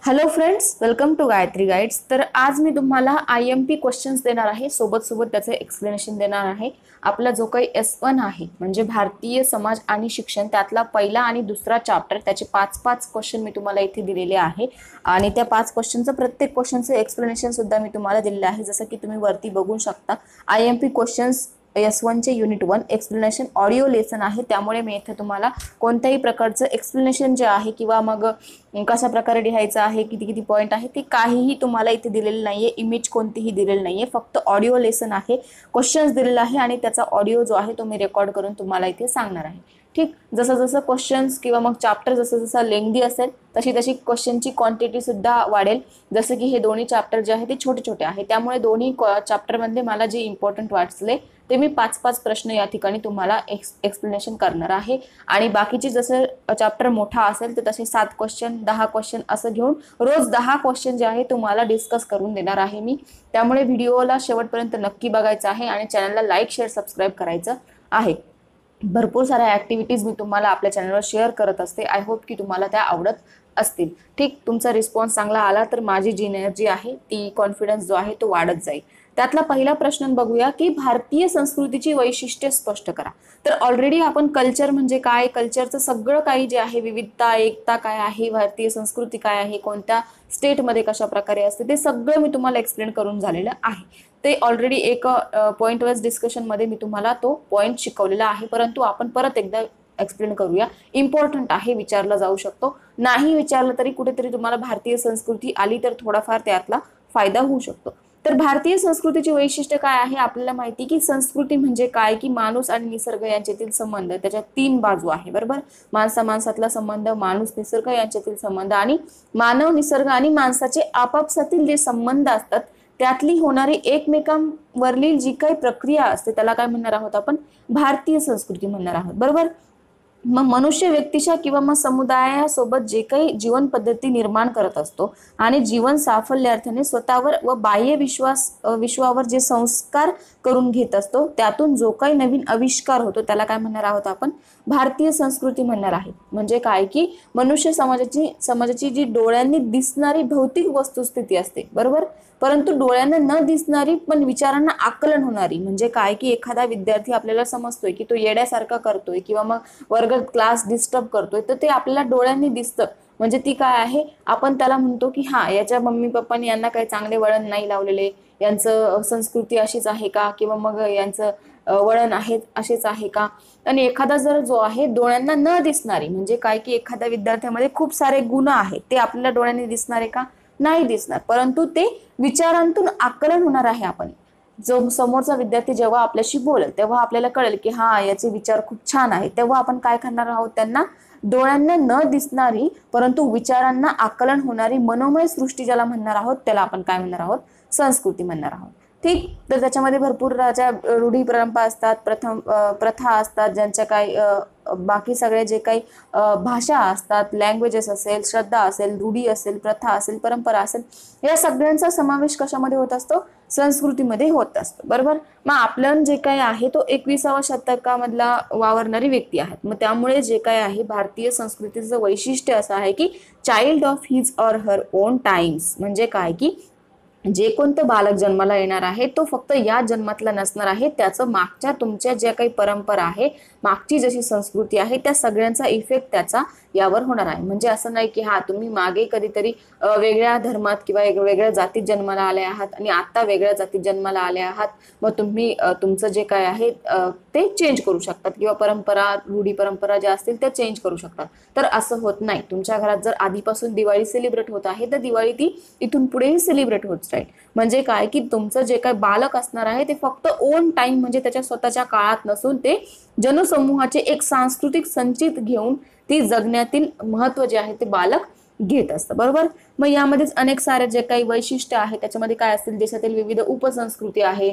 Hello friends, welcome to Gayatri guides. तर आज मी तुम्हाला IMP क्वेश्चन्स देणार आहे, सोबत सोबत त्याचे एक्सप्लेनेशन देणार आहे। आपला जो काही S1 आहे म्हणजे भारतीय समाज आणि शिक्षण, त्यातला पहिला आणि दुसरा चॅप्टर, त्याचे 5-5 क्वेश्चन मी तुम्हाला इथे दिलेले आहे आणि त्या 5 क्वेश्चनचं प्रत्येक क्वेश्चनचं एक्सप्लेनेशन सुद्धा मी तुम्हाला दिलेलं आहे। जसं की तुम्ही वरती बघू शकता, IMP क्वेश्चन्स S1 चे युनिट 1 एक्सप्लेनेशन ऑडिओ लेसन आहे। त्यामुळे मी इथे तुम्हाला कोणत्याही प्रकारचं एक्सप्लेनेशन जे आहे किंवा मग कशा प्रकारे लिहायचं आहे, किती किती पॉइंट आहे, ते काहीही तुम्हाला इथे दिलेलं नाहीये। इमेज कोणतीही दिलेली नाहीये, फक्त ऑडिओ लेसन आहे, क्वेश्चन्स दिलेला आहे आणि त्याचा ऑडिओ जो आहे तो मी रेकॉर्ड करून तुम्हाला इथे सांगणार आहे। ठीक, जसं जसं क्वेश्चन्स किंवा मग चॅप्टर जसं जसं लेंथी असेल तशी तशी क्वेश्चनची क्वांटिटी सुद्धा वाढेल। जसं की हे दोन्ही चॅप्टर जे आहे ते छोटे छोटे आहे, त्यामुळे दोन्ही चॅप्टरमध्ये मला जे इम्पॉर्टंट वाटले ते मी 5-5 प्रश्न या ठिकाणी तुम्हाला एक्सप्लेनेशन करणार आहे। आणि बाकीचे जसं चॅप्टर मोठा असेल तर तसे 7 क्वेश्चन 10 क्वेश्चन असं घेऊन रोज 10 क्वेश्चन जे आहे तुम्हाला डिस्कस करून देणार आहे मी। त्यामुळे व्हिडिओला शेवटपर्यंत नक्की बघायचं आहे आणि चॅनलला लाईक शेअर सबस्क्राईब करायचं आहे। भरपूर साऱ्या ॲक्टिव्हिटीज मी तुम्हाला आपल्या चॅनलवर शेअर करत असते। आय होप की तुम्हाला त्या आवडत असतील। ठीक, तुमचा रिस्पॉन्स चांगला आला तर माझी जी एनर्जी आहे ती कॉन्फिडन्स जो आहे तो वाढत जाईल। त्यातला पहिला प्रश्न बघूया की भारतीय संस्कृतीची वैशिष्ट्ये स्पष्ट करा। तर ऑलरेडी आपण कल्चर म्हणजे काय, कल्चरचं सगळं काही जे आहे, विविधता एकता काय आहे, भारतीय संस्कृती काय आहे, कोणत्या स्टेटमध्ये कशा प्रकारे असते, ते सगळं मी तुम्हाला एक्सप्लेन करून झालेलं आहे। ते ऑलरेडी एक पॉइंट वाईज डिस्कशन मध्ये मी तुम्हाला तो पॉइंट शिकवलेला आहे, परंतु आपण परत एकदा एक्सप्लेन करूया। इम्पॉर्टंट आहे, विचारला जाऊ शकतो, नाही विचारलं तरी कुठेतरी तुम्हाला भारतीय संस्कृती आली तर थोडाफार त्यातला फायदा होऊ शकतो। तर भारतीय संस्कृतीची वैशिष्ट्य काय आहे, आपल्याला माहिती की संस्कृती म्हणजे काय की माणूस आणि निसर्ग यांच्यातील संबंध, त्याच्या 3 बाजू आहे बरोबर। माणसातला संबंध, माणूस निसर्ग यांच्यातील संबंध आणि मानव निसर्ग आणि माणसाचे आपापसातील जे संबंध असतात त्यातली होणारी एकमेकांवरील जी काही प्रक्रिया असते त्याला काय म्हणणार आहोत आपण, भारतीय संस्कृती म्हणणार आहोत बरोबर। मग मनुष्य व्यक्तीच्या किंवा मग समुदायासोबत जे काही जीवन पद्धती निर्माण करत असतो आणि जीवन साफल्यार्थाने स्वतःवर व बाह्य विश्वावर जे संस्कार करून घेत असतो, त्यातून जो काही नवीन आविष्कार होतो त्याला काय म्हणणार आहोत आपण, भारतीय संस्कृती म्हणणार आहे। म्हणजे काय की मनुष्य समाजाची जी डोळ्यांनी दिसणारी भौतिक वस्तुस्थिती असते बरोबर, परंतु डोळ्यांना न दिसणारी पण विचारांना आकलन होणारी, म्हणजे काय की एखादा विद्यार्थी आपल्याला समजतोय की तो येड्यासारखा करतोय किंवा मग वर्गात क्लास डिस्टर्ब करतोय, तर ते आपल्याला डोळ्यांनी दिसतं, म्हणजे ती काय आहे, आपण त्याला म्हणतो की हा याच्या मम्मी पप्पांनी यांना काही चांगले वळण नाही लावलेले, यांचं संस्कृती अशीच आहे का, किंवा मग यांचं वळण आहे असेच आहे का। आणि एखादा जर जो आहे डोळ्यांना न दिसणारी, म्हणजे काय की एखाद्या विद्यार्थ्यामध्ये खूप सारे गुण आहेत, ते आपल्याला डोळ्यांनी दिसणार आहे का, नाही दिसणार, परंतु ते विचारांतून आकलन होणार आहे। आपण जो समोरचा विद्यार्थी जेव्हा आपल्याशी बोलेल तेव्हा आपल्याला कळेल की हा याचे विचार खूप छान आहेत, तेव्हा आपण काय करणार आहोत, त्यांना डोळ्यांना न दिसणारी परंतु विचारांना आकलन होणारी मनोमय सृष्टी ज्याला म्हणणार आहोत त्याला आपण काय म्हणणार आहोत, संस्कृती म्हणणार आहोत। ठीक, तर त्याच्यामध्ये भरपूर रूढी परंपरा असतात, प्रथा असतात, ज्यांच्या काही बाकी सगळे जे काही भाषा असतात, लँग्वेजेस असेल, श्रद्धा असेल, रूढी असेल, प्रथा असेल, परंपरा असेल, या सगळ्यांचा समावेश कशामध्ये होत असतो, संस्कृतीमध्ये होत असतो बरोबर। मग आपलं जे काही आहे तो 21व्या शतकामधला वावरणारी व्यक्ती आहेत। मग त्यामुळे जे काही आहे भारतीय संस्कृतीचं वैशिष्ट्य असं आहे की child of his or her own times, म्हणजे काय की जे कोणतं बालक जन्माला येणार आहे तो फक्त या जन्मातला नसणार आहे, त्याचं मागच्या तुमच्या ज्या काही परंपरा आहे, मागची जशी संस्कृती आहे, त्या सगळ्यांचा इफेक्ट त्याचा यावर होणार आहे। म्हणजे असं नाही की हा तुम्ही मागे कधीतरी वेगळ्या धर्मात किंवा वेगळ्या जातीत जन्माला आले आहात आणि आता वेगळ्या जातीत जन्माला आले आहात, मग तुम्ही तुमचं जे काय आहे ते चेंज करू शकतात किंवा परंपरा रूढी परंपरा ज्या असतील त्या चेंज करू शकतात। तर असं होत नाही, तुमच्या घरात जर आधीपासून दिवाळी सेलिब्रेट होत आहे तर दिवाळी ती इथून पुढेही सेलिब्रेट होत राहील। म्हणजे काय की तुमचं जे काही बालक असणार आहे ते फक्त ओन टाइम, म्हणजे त्याच्या स्वतःच्या काळात नसून ते जनसमूहाचे एक सांस्कृतिक संचित घेऊन ती जगण्यातील महत्व जे आहे ते बालक घेत असतं बरोबर। मग यामध्येच अनेक सारे जे काही वैशिष्ट्य आहे त्याच्यामध्ये काय असतील, देशातील विविध उपसंस्कृती आहे,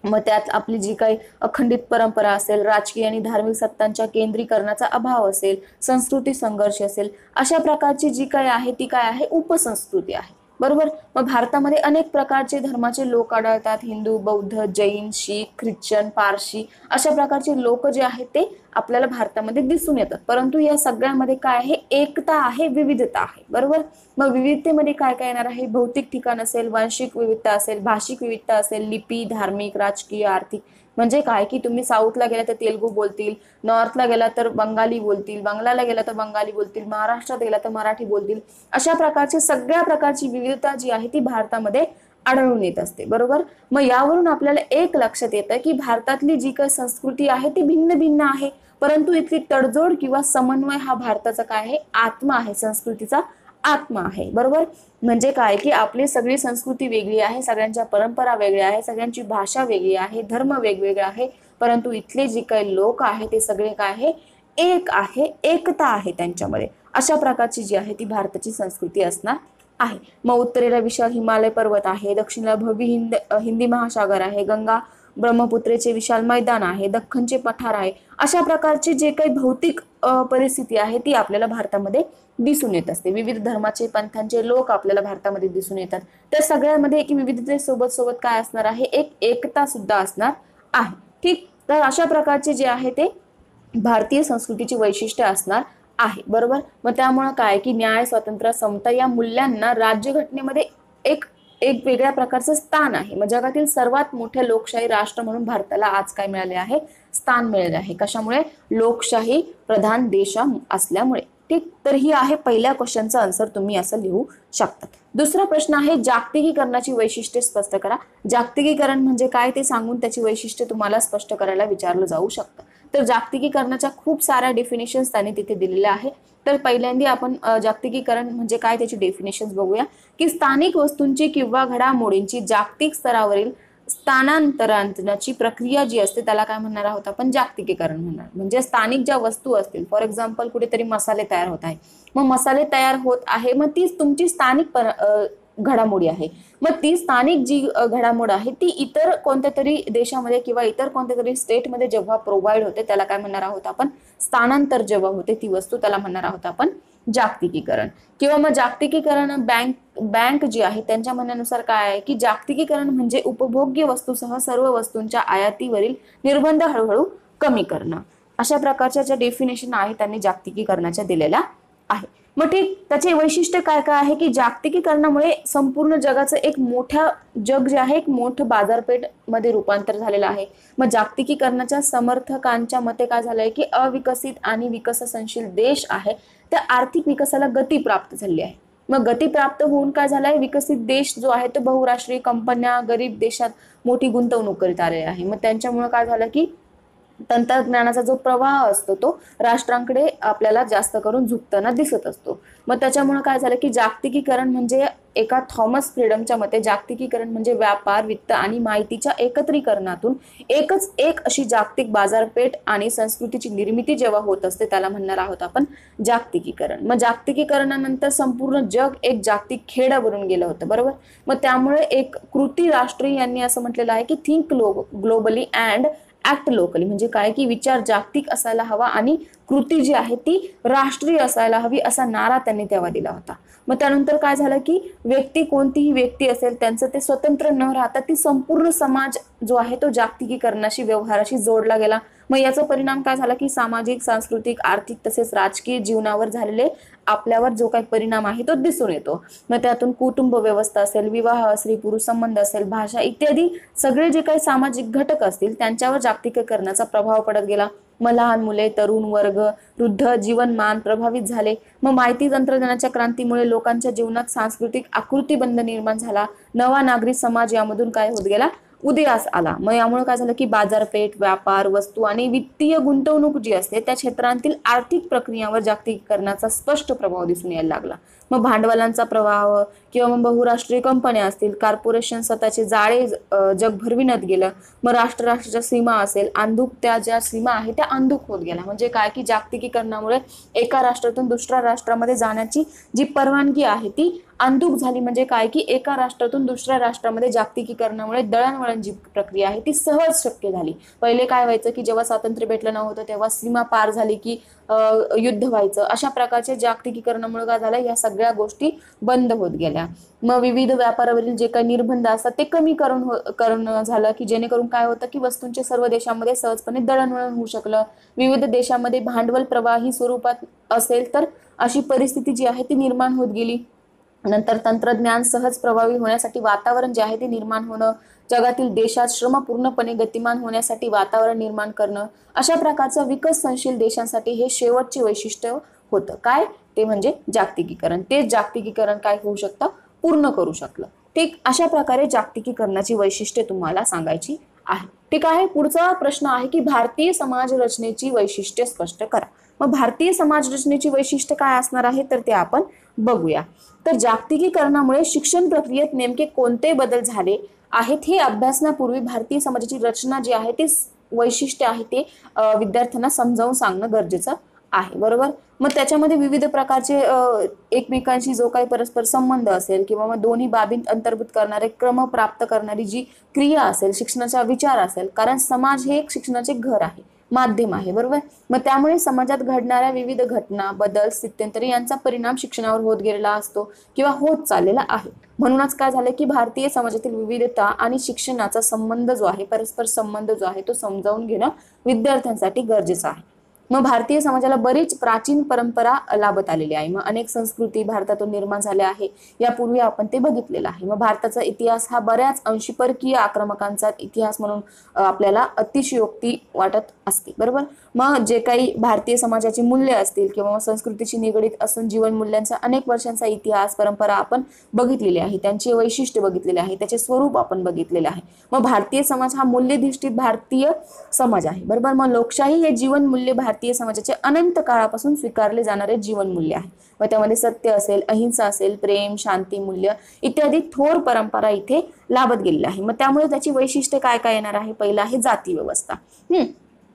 मग त्यात आपली जी काही अखंडित परंपरा असेल, राजकीय आणि धार्मिक सत्तांच्या केंद्रीकरणाचा अभाव असेल, संस्कृती संघर्ष असेल, अशा प्रकारची जी काही आहे ती काय आहे, उपसंस्कृती आहे बरोबर. मग भारतामध्ये अनेक प्रकारचे धर्माचे लोक आढळतात. हिंदू, बौद्ध, जैन, शीख, ख्रिश्चन, पारशी अशा प्रकारचे लोक जे आहेत ते आपल्याला भारतामध्ये दिसून येतात. परंतु या सगळ्यामध्ये काय आहे, एकता आहे, विविधता आहे. बरोबर. मग विविधतेमध्ये काय काय येणार आहे, भौतिक ठिकाण असेल, वांशिक विविधता असेल, भाषिक विविधता असेल, लिपी, धार्मिक, राजकीय, आर्थिक. म्हणजे काय की तुम्ही साऊथला गेला तर तेलुगू बोलतील, नॉर्थला गेला तर बंगाली बोलतील, बंगलाला गेला तर बंगाली बोलतील, महाराष्ट्रात गेला तर मराठी बोलतील. अशा प्रकारची सगळ्या प्रकारची विविधता जी आहे ती भारतामध्ये आढळून येत असते. बरोबर. मग यावरून आपल्याला एक लक्षात येतं की भारतातली जी काही संस्कृती आहे ती भिन्न भिन्न आहे, परंतु इथली तडजोड किंवा समन्वय हा भारताचा काय आहे, आत्मा आहे, संस्कृतीचा आत्मा आहे. बरोबर. म्हणजे काय की आपली सगळी संस्कृती वेगळी आहे, सगळ्यांच्या परंपरा वेगळ्या आहे, सगळ्यांची भाषा वेगळी आहे, धर्म वेगवेगळा आहे, परंतु इथले जे काही लोक आहे ते सगळे काय आहे, एक आहे, एकता आहे त्यांच्यामध्ये. अशा प्रकारची जी आहे ती भारताची संस्कृती असणार आहे. मग उत्तरेला विशाल हिमालय पर्वत आहे, दक्षिणेला भव्य हिंदी महासागर आहे, गंगा ब्रह्मपुत्रेचे विशाल मैदान आहे, दख्खनचे पठार आहे. अशा प्रकारची जे काही भौतिक परिस्थिती आहे ती आपल्याला भारतामध्ये दिसून येत असते. विविध धर्माचे पंथांचे लोक आपल्याला भारतामध्ये दिसून येतात. त्या सगळ्यामध्ये एक विविधतेसोबत सोबत काय असणार आहे, एक एकता सुद्धा असणार आहे. ठीक. तर अशा प्रकारचे जे आहे ते भारतीय संस्कृतीची वैशिष्ट्य असणार आहे. बरोबर. मग त्यामुळे काय की न्याय, स्वातंत्र्य, समता या मूल्यांना राज्यघटनेमध्ये एक एक वेगळ्या प्रकारचं स्थान आहे. मग जगातील सर्वात मोठे लोकशाही राष्ट्र म्हणून भारताला आज काय मिळाले आहे, स्थान मिळाले आहे. कशामुळे, लोकशाही प्रधान देश असल्यामुळे. ठीक. तर ही आहे पहिल्या क्वेश्चनचा आन्सर, तुम्ही असं लिहू शकता. दुसरा प्रश्न आहे, जागतिकीकरणाची वैशिष्ट्ये स्पष्ट करा. जागतिकीकरण म्हणजे काय ते सांगून त्याची वैशिष्ट्ये तुम्हाला स्पष्ट करायला विचारलं जाऊ शकतं. तर जागतिकीकरणाच्या खूप साऱ्या डेफिनेशन्स त्यांनी तिथे दिलेल्या आहे. तर पहिल्यांदा आपण जागतिकीकरण म्हणजे काय त्याची डेफिनेशन्स बघूया. की स्थानिक वस्तूंची किंवा घडामोडींची जागतिक स्तरावरील स्थानांतरणाची प्रक्रिया जी असते त्याला काय म्हणणार आहोत आपण, जागतिकीकरण म्हणणार. म्हणजे स्थानिक ज्या वस्तू असतील, फॉर एक्झाम्पल कुठेतरी मसाले तयार होत आहे, मग मसाले तयार होत आहे, मग ती तुमची स्थानिक घडामोडी आहे. मग ती स्थानिक जी घडामोड आहे ती इतर कोणत्या तरी देशामध्ये किंवा इतर कोणत्या तरी स्टेटमध्ये जेव्हा प्रोव्हाइड होते त्याला काय म्हणणार आहोत आपण, स्थानांतर जेव्हा होते ती वस्तू त्याला म्हणणार आहोत आपण जागतिकीकरण. किंवा मग जागतिकीकरण बँक जी आहे त्यांच्या म्हणण्यानुसार काय आहे की जागतिकीकरण म्हणजे उपभोग्य वस्तूसह सर्व वस्तूंच्या आयातीवरील निर्बंध हळूहळू कमी करणं. अशा प्रकारच्या ज्या डेफिनेशन आहे त्यांनी जागतिकीकरणाच्या दिलेल्या आहे. मग ठीक, त्याचे वैशिष्ट्य काय काय आहे की जागतिकीकरणामुळे संपूर्ण जगाचं एक मोठं जग जे आहे एक मोठं बाजारपेठ मध्ये रूपांतर झालेलं आहे. मग जागतिकीकरणाच्या समर्थकांच्या मते काय झालंय की अविकसित आणि विकसनशील देश आहे त्या आर्थिक विकासाला गती प्राप्त झाली आहे. मग गती प्राप्त होऊन काय झालंय, विकसित देश जो आहे तो बहुराष्ट्रीय कंपन्या गरीब देशात मोठी गुंतवणूक करीत आले आहे. मग त्यांच्यामुळे काय झालं की तंत्रज्ञानाचा जो प्रवाह असतो तो राष्ट्रांकडे आपल्याला जास्त करून झुकताना दिसत असतो. मग त्याच्यामुळे काय झालं की जागतिकीकरण म्हणजे एका थॉमस फ्रीडमच्या मते जागतिकीकरण म्हणजे व्यापार, वित्त आणि माहितीच्या एकत्रीकरणातून एकच एक अशी जागतिक बाजारपेठ आणि संस्कृतीची निर्मिती जेव्हा होत असते त्याला म्हणणार आहोत आपण जागतिकीकरण. मग जागतिकीकरणानंतर संपूर्ण जग एक जागतिक खेडा बनून गेलं होतं. बरोबर. मग त्यामुळे एक कृती राष्ट्रीय यांनी असं म्हटलेलं आहे की think globally and act locally. म्हणजे काय की विचार जागतिक असायला हवा आणि कृती जी आहे ती राष्ट्रीय असायला हवी असा नारा त्यांनी तेव्हा दिला होता. मग त्यानंतर काय झालं की व्यक्ती, कोणतीही व्यक्ती असेल त्यांचं ते स्वतंत्र न राहता ती संपूर्ण समाज जो आहे तो जागतिकीकरणाशी व्यवहाराशी जोडला गेला. मग याचा परिणाम काय झाला की सामाजिक, सांस्कृतिक, आर्थिक तसेच राजकीय जीवनावर झालेले आपल्यावर जो काही परिणाम आहे तो दिसून येतो. मग त्यातून कुटुंब व्यवस्था असेल, विवाह, स्त्री पुरुष संबंध असेल, भाषा इत्यादी सगळे जे काही सामाजिक घटक असतील त्यांच्यावर जागतिकीकरणाचा प्रभाव पडत गेला. मग लहान मुले, तरुण वर्ग, वृद्ध जीवनमान प्रभावित झाले. मग माहिती तंत्रज्ञानाच्या क्रांतीमुळे लोकांच्या जीवनात सांस्कृतिक आकृतीबंध निर्माण झाला. नवा नागरिक समाज यामधून काय होत गेला, उदयास आला. मग यामुळे काय झालं की बाजारपेठ, व्यापार, वस्तू आणि वित्तीय गुंतवणूक जी असते त्या क्षेत्रांतील आर्थिक प्रक्रियावर जागतिकीकरणाचा स्पष्ट प्रभाव दिसून यायला लागला. मग भांडवलांचा प्रवाह किंवा मग बहुराष्ट्रीय कंपन्या असतील, कॉर्पोरेशन स्वतःचे जाळे जग भरविण्यात गेलं. मग राष्ट्राच्या सीमा असेल, अंधुक त्या ज्या सीमा आहे त्या अंधुक होत गेल्या. म्हणजे काय की जागतिकीकरणामुळे एका राष्ट्रातून दुसऱ्या राष्ट्रामध्ये जाण्याची जी परवानगी आहे ती अंधूक झाली म्हणजे काय की एका राष्ट्रातून दुसऱ्या राष्ट्रामध्ये जागतिकीकरणामुळे दळणवळण जी प्रक्रिया आहे ती सहज शक्य झाली. पहिले काय व्हायचं की जेव्हा स्वातंत्र्य भेटलं नव्हतं तेव्हा सीमा पार झाली की युद्ध व्हायचं. अशा प्रकारचे जागतिकीकरणामुळे काय झालं, या सगळ्या गोष्टी बंद होत गेल्या. मग विविध व्यापारावरील जे काही निर्बंध असतात ते कमी करणं झालं की जेणेकरून काय होतं की वस्तूंचे सर्व देशांमध्ये सहजपणे दळणवळण होऊ शकलं. विविध देशांमध्ये भांडवल प्रवाही स्वरूपात असेल तर अशी परिस्थिती जी आहे ती निर्माण होत गेली. नंतर तंत्रज्ञान सहज प्रभावी होण्यासाठी वातावरण जे आहे ते निर्माण होणं, जगातील देशात श्रम पूर्णपणे गतिमान होण्यासाठी वातावरण निर्माण करणं, अशा प्रकारचं विकसनशील देशांसाठी हे शेवटचे वैशिष्ट्य होतं. काय ते म्हणजे जागतिकीकरण. ते जागतिकीकरण काय होऊ शकतं, पूर्ण करू शकलं. ठीक, अशा प्रकारे जागतिकीकरणाची वैशिष्ट्ये तुम्हाला सांगायची आहे. ठीक आहे, पुढचा प्रश्न आहे की भारतीय समाज रचनेची वैशिष्ट्ये स्पष्ट करा. मग भारतीय समाज रचनेची वैशिष्ट्य काय असणार आहे तर ते आपण बघूया. तर जागतिकीकरणामुळे शिक्षण प्रक्रियेत नेमके कोणते बदल झाले आहेत हे अभ्यासण्यापूर्वी भारतीय समाजाची रचना जी आहे ती वैशिष्ट्य आहे ते विद्यार्थ्यांना समजावून सांगणं गरजेचं आहे. बरोबर. मग त्याच्यामध्ये विविध प्रकारचे एकमेकांशी जो काही परस्पर संबंध असेल किंवा मग दोन्ही बाबी अंतर्भूत करणारे क्रम प्राप्त करणारी जी क्रिया असेल, शिक्षणाचा विचार असेल, कारण समाज हे एक शिक्षणाचे घर आहे, माध्यम आहे. बरोबर. मग त्यामुळे समाजात घडणाऱ्या विविध घटना, बदल, स्थित्यंतर यांचा परिणाम शिक्षणावर होत गेलेला असतो किंवा होत चाललेला आहे. म्हणूनच काय झालं की भारतीय समाजातील विविधता आणि शिक्षणाचा संबंध जो आहे, परस्पर संबंध जो आहे तो समजावून घेणं विद्यार्थ्यांसाठी गरजेचं आहे. मग भारतीय समाजाला बरीच प्राचीन परंपरा लाभत आलेली आहे. मग अनेक संस्कृती भारतातून निर्माण झाल्या आहे, यापूर्वी आपण ते बघितलेलं आहे. मग भारताचा इतिहास हा बऱ्याच अंशी परकीय आक्रमकांचा इतिहास म्हणून आपल्याला अतिशयोक्ती वाटत असते. बरोबर. मग जे काही भारतीय समाजाची मूल्य असतील किंवा संस्कृतीशी निगडीत असून जीवन मूल्यांचा अनेक वर्षांचा इतिहास परंपरा आपण बघितलेली आहे, त्यांचे वैशिष्ट्य बघितलेले आहे, त्याचे स्वरूप आपण बघितलेले आहे. मग भारतीय समाज हा मूल्यधिष्ठित भारतीय समाज आहे. बरोबर. मग लोकशाही हे जीवन मूल्य भारतीय समाजाचे अनंत काळापासून स्वीकारले जाणारे जीवन मूल्य आहे. व त्यामध्ये सत्य असेल, अहिंसा असेल, प्रेम, शांती मूल्य इत्यादी थोर परंपरा इथे लाभत गेलेली आहे. मग त्यामुळे त्याची वैशिष्ट्य काय काय येणार आहे. पहिला आहे जाती व्यवस्था.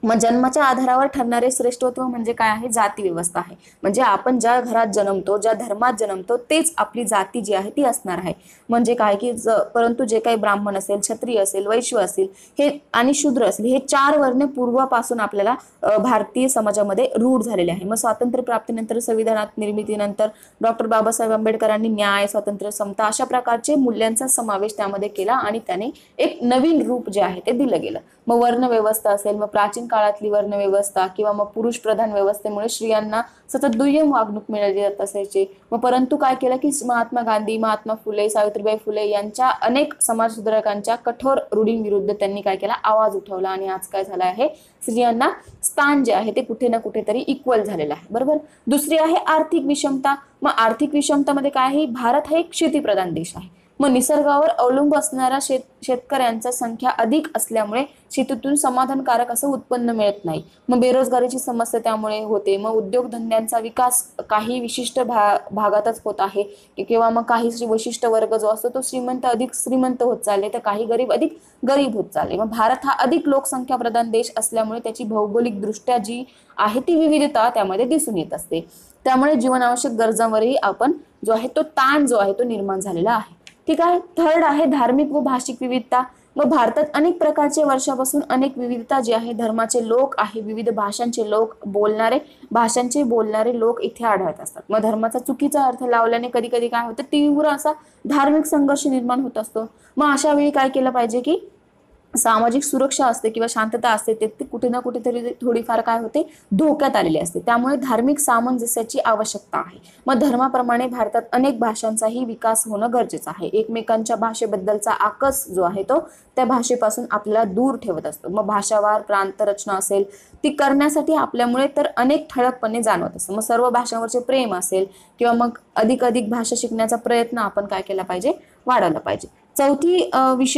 मग जन्माच्या आधारावर ठरणारे श्रेष्ठत्व म्हणजे काय आहे, जाती व्यवस्था आहे. म्हणजे आपण ज्या घरात जन्मतो, ज्या धर्मात जन्मतो तेच आपली जाती जी आहे ती असणार आहे. म्हणजे काय की परंतु जे काही ब्राह्मण असेल, क्षत्रिय असेल, वैश्य असेल हे आणि शूद्र असेल, हे 4 वर्ण पूर्वापासून आपल्याला भारतीय समाजामध्ये रूढ झालेले आहे. मग स्वातंत्र्य प्राप्तीनंतर, संविधानात निर्मितीनंतर डॉक्टर बाबासाहेब आंबेडकरांनी न्याय, स्वातंत्र्य, समता अशा प्रकारचे मूल्यांचा समावेश त्यामध्ये केला आणि त्याने एक नवीन रूप जे आहे ते दिलं गेलं. मग वर्ण व्यवस्था असेल, मग प्राचीन काळातली वर्ण व्यवस्था किंवा मग पुरुष प्रधान व्यवस्थेमुळे स्त्रियांना सतत दुय्यम वागणूक मिळाली जात असायची. मग परंतु काय केलं की महात्मा गांधी, महात्मा फुले, सावित्रीबाई फुले यांच्या अनेक समाजसुधारकांच्या कठोर रूढींविरुद्ध त्यांनी काय केला, आवाज उठवला आणि आज काय झालं आहे, स्त्रियांना स्थान जे आहे ते कुठे ना कुठेतरी इक्वल झालेलं आहे. बरोबर. दुसरी आहे आर्थिक विषमता. मग आर्थिक विषमतामध्ये काय आहे, भारत हा एक शेतीप्रधान देश आहे. मग निसर्गावर अवलंबून असणाऱ्या शेतकऱ्यांचा संख्या अधिक असल्यामुळे शेतीतून समाधानकारक असं उत्पन्न मिळत नाही. मग बेरोजगारीची समस्या त्यामुळे होते. मग उद्योगधंद्यांचा विकास काही विशिष्ट भागातच होत आहे किंवा मग काही विशिष्ट वर्ग जो असतो तो श्रीमंत अधिक श्रीमंत होत चालले, तर काही गरीब अधिक गरीब होत चालले. मग भारत हा अधिक लोकसंख्या प्रधान देश असल्यामुळे त्याची भौगोलिक दृष्ट्या जी आहे ती विविधता त्यामध्ये दिसून येत असते. त्यामुळे जीवनावश्यक गरजांवरही आपण जो आहे तो ताण जो आहे तो निर्माण झालेला आहे. ठीक आहे. थर्ड आहे धार्मिक व भाषिक विविधता. मग भारतात अनेक प्रकारचे वर्षापासून अनेक विविधता जी आहे, धर्माचे लोक आहे, विविध भाषांचे लोक भाषांचे बोलणारे लोक इथे आढळत असतात. मग धर्माचा चुकीचा अर्थ लावल्याने कधी कधी काय होतं, तीव्र असा धार्मिक संघर्ष निर्माण होत असतो. मग अशा वेळी काय केलं पाहिजे की सामाजिक सुरक्षा असते किंवा शांतता असते ते कुठे ना कुठेतरी थोडीफार काय होते, धोक्यात आलेली असते. त्यामुळे धार्मिक सामंजस्याची आवश्यकता आहे. मग धर्माप्रमाणे भारतात अनेक भाषांचाही विकास होणं गरजेचं आहे. एकमेकांच्या भाषेबद्दलचा आकस जो आहे तो त्या भाषेपासून आपल्याला दूर ठेवत असतो. मग भाषावार प्रांत रचना असेल ती करण्यासाठी आपल्यामुळे तर अनेक ठळकपणे जाणवत असतं. मग सर्व भाषांवरचे प्रेम असेल किंवा मग अधिक भाषा शिकण्याचा प्रयत्न आपण काय केला पाहिजे, वाढवला पाहिजे. चौथी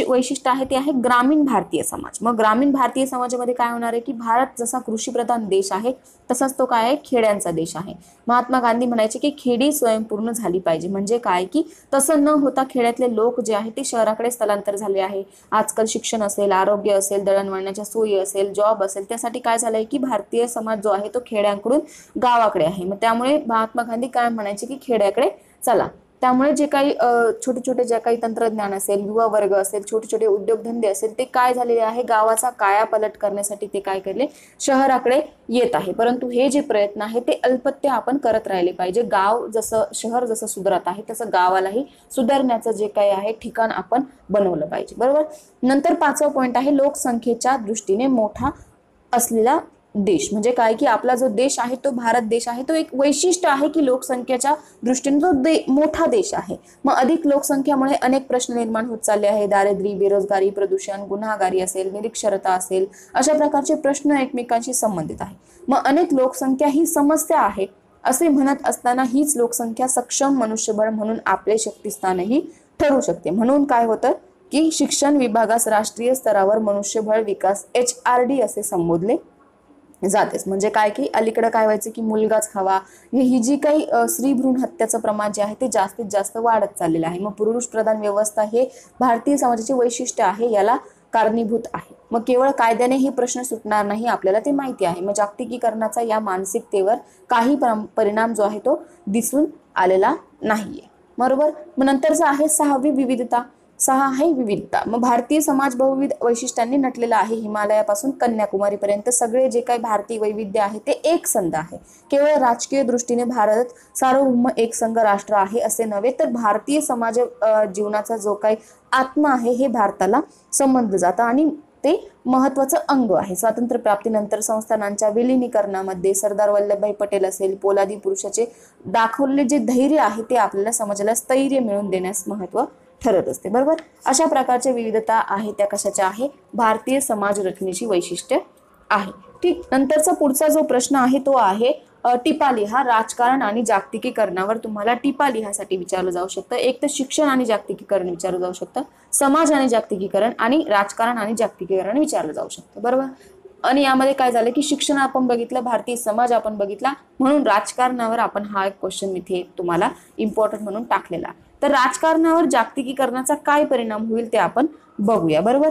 वैशिष्ट्य आहे ते आहे ग्रामीण भारतीय समाज. मग ग्रामीण भारतीय समाजामध्ये काय होणार आहे की भारत जसा कृषीप्रधान देश आहे तसाच तो काय आहे, खेड्यांचा देश आहे. महात्मा गांधी म्हणायचे की खेडी स्वयंपूर्ण झाली पाहिजे. म्हणजे काय की तसं न होता खेड्यातले लोक जे आहे ते शहराकडे स्थलांतर झाले आहे. आजकाल शिक्षण असेल, आरोग्य असेल, दळणवळणाच्या सोयी असेल, जॉब असेल, त्यासाठी काय झालंय की भारतीय समाज जो आहे तो खेड्यांकडून गावाकडे आहे. मग त्यामुळे महात्मा गांधी काय म्हणायचे की खेड्याकडे चला. त्यामुळे जे काही छोटे छोटे जे काही तंत्रज्ञान असेल, युवा वर्ग असेल, छोटे छोटे उद्योगधंदे असेल, ते काय झालेले आहे, गावाचा कायापालट करण्यासाठी ते काय केले, शहराकडे येत आहे. परंतु हे जे प्रयत्न आहे ते अल्पत्य आपण करत राहिले पाहिजे. गाव जसं शहर जसं सुधारत आहे तसं गावालाही सुधारण्याचं जे काही आहे ठिकाण आपण बनवलं पाहिजे. बरोबर. नंतर 5वा पॉईंट आहे लोकसंख्येच्या दृष्टीने मोठा असलेला देश. म्हणजे काय की आपला जो देश आहे तो भारत देश आहे, तो एक वैशिष्ट्य आहे की लोकसंख्येच्या दृष्टीने तो मोठा देश आहे. मग अधिक लोकसंख्यामुळे अनेक प्रश्न निर्माण होत चालले आहे. दारिद्र्य, बेरोजगारी, प्रदूषण, गुन्हेगारी असेल, निरक्षरता असेल, अशा प्रकारचे प्रश्न एकमेकांशी संबंधित आहे. मग अनेक लोकसंख्या ही समस्या आहे असे म्हणत असताना हीच लोकसंख्या सक्षम मनुष्यबळ म्हणून आपले शक्तिस्थानही ठरू शकते. म्हणून काय होतं की शिक्षण विभागास राष्ट्रीय स्तरावर मनुष्यबळ विकास HRD असे संबोधले जातेच. म्हणजे काय की अलीकडे काय व्हायचं की मुलगाच हवा, ही जी काही स्त्री भ्रूण हत्याचं प्रमाण जे आहे ते जास्तीत जास्त वाढत चाललेलं आहे. मग पुरुष प्रधान व्यवस्था हे भारतीय समाजाचे वैशिष्ट्य आहे, याला कारणीभूत आहे. मग केवळ कायद्याने हे प्रश्न सुटणार नाही, आपल्याला ते माहिती आहे. मग जागतिकीकरणाचा या मानसिकतेवर काही परिणाम जो आहे तो दिसून आलेला नाहीये. बरोबर. मग नंतरचं आहे 6वी विविधता. 6 आहे विविधता. मग भारतीय समाज बहुविध वैशिष्ट्यांनी नटलेला आहे. हिमालयापासून कन्याकुमारीपर्यंत सगळे जे काही भारतीय वैविध्य आहे ते एकसंध आहे. केवळ राजकीय दृष्टीने भारत सार्वभौम एकसंघ राष्ट्र आहे असे नव्हे, तर भारतीय समाज जीवनाचा जो काही आत्मा आहे हे भारताला संबंधलं जातं आणि ते महत्वाचं अंग आहे. स्वातंत्र्य प्राप्तीनंतर संस्थानांच्या विलिनीकरणामध्ये सरदार वल्लभभाई पटेल असेल, पोलादी पुरुषाचे दाखवलेले जे धैर्य आहे ते आपल्याला समाजाला स्थैर्य मिळवून देण्यास महत्व ठरत असते. बरोबर. अशा प्रकारच्या विविधता आहे त्या कशाच्या आहे, भारतीय समाज रचनेची वैशिष्ट्य आहे. ठीक. नंतरचा पुढचा जो प्रश्न आहे तो आहे टिपा लिहा. राजकारण आणि जागतिकीकरणावर तुम्हाला टिपा लिहासाठी विचारलं जाऊ शकतं. एक तर शिक्षण आणि जागतिकीकरण विचारलं जाऊ शकतं, समाज आणि जागतिकीकरण, आणि राजकारण आणि जागतिकीकरण विचारलं जाऊ शकतं. बरोबर. आणि यामध्ये काय झालं की शिक्षण आपण बघितलं, भारतीय समाज आपण बघितला, म्हणून राजकारणावर आपण हा एक क्वेश्चन इथे तुम्हाला इम्पॉर्टंट म्हणून टाकलेला. तर राजकारणावर जागतिकीकरणाचा काय परिणाम होईल ते आपण बघूया. बरोबर.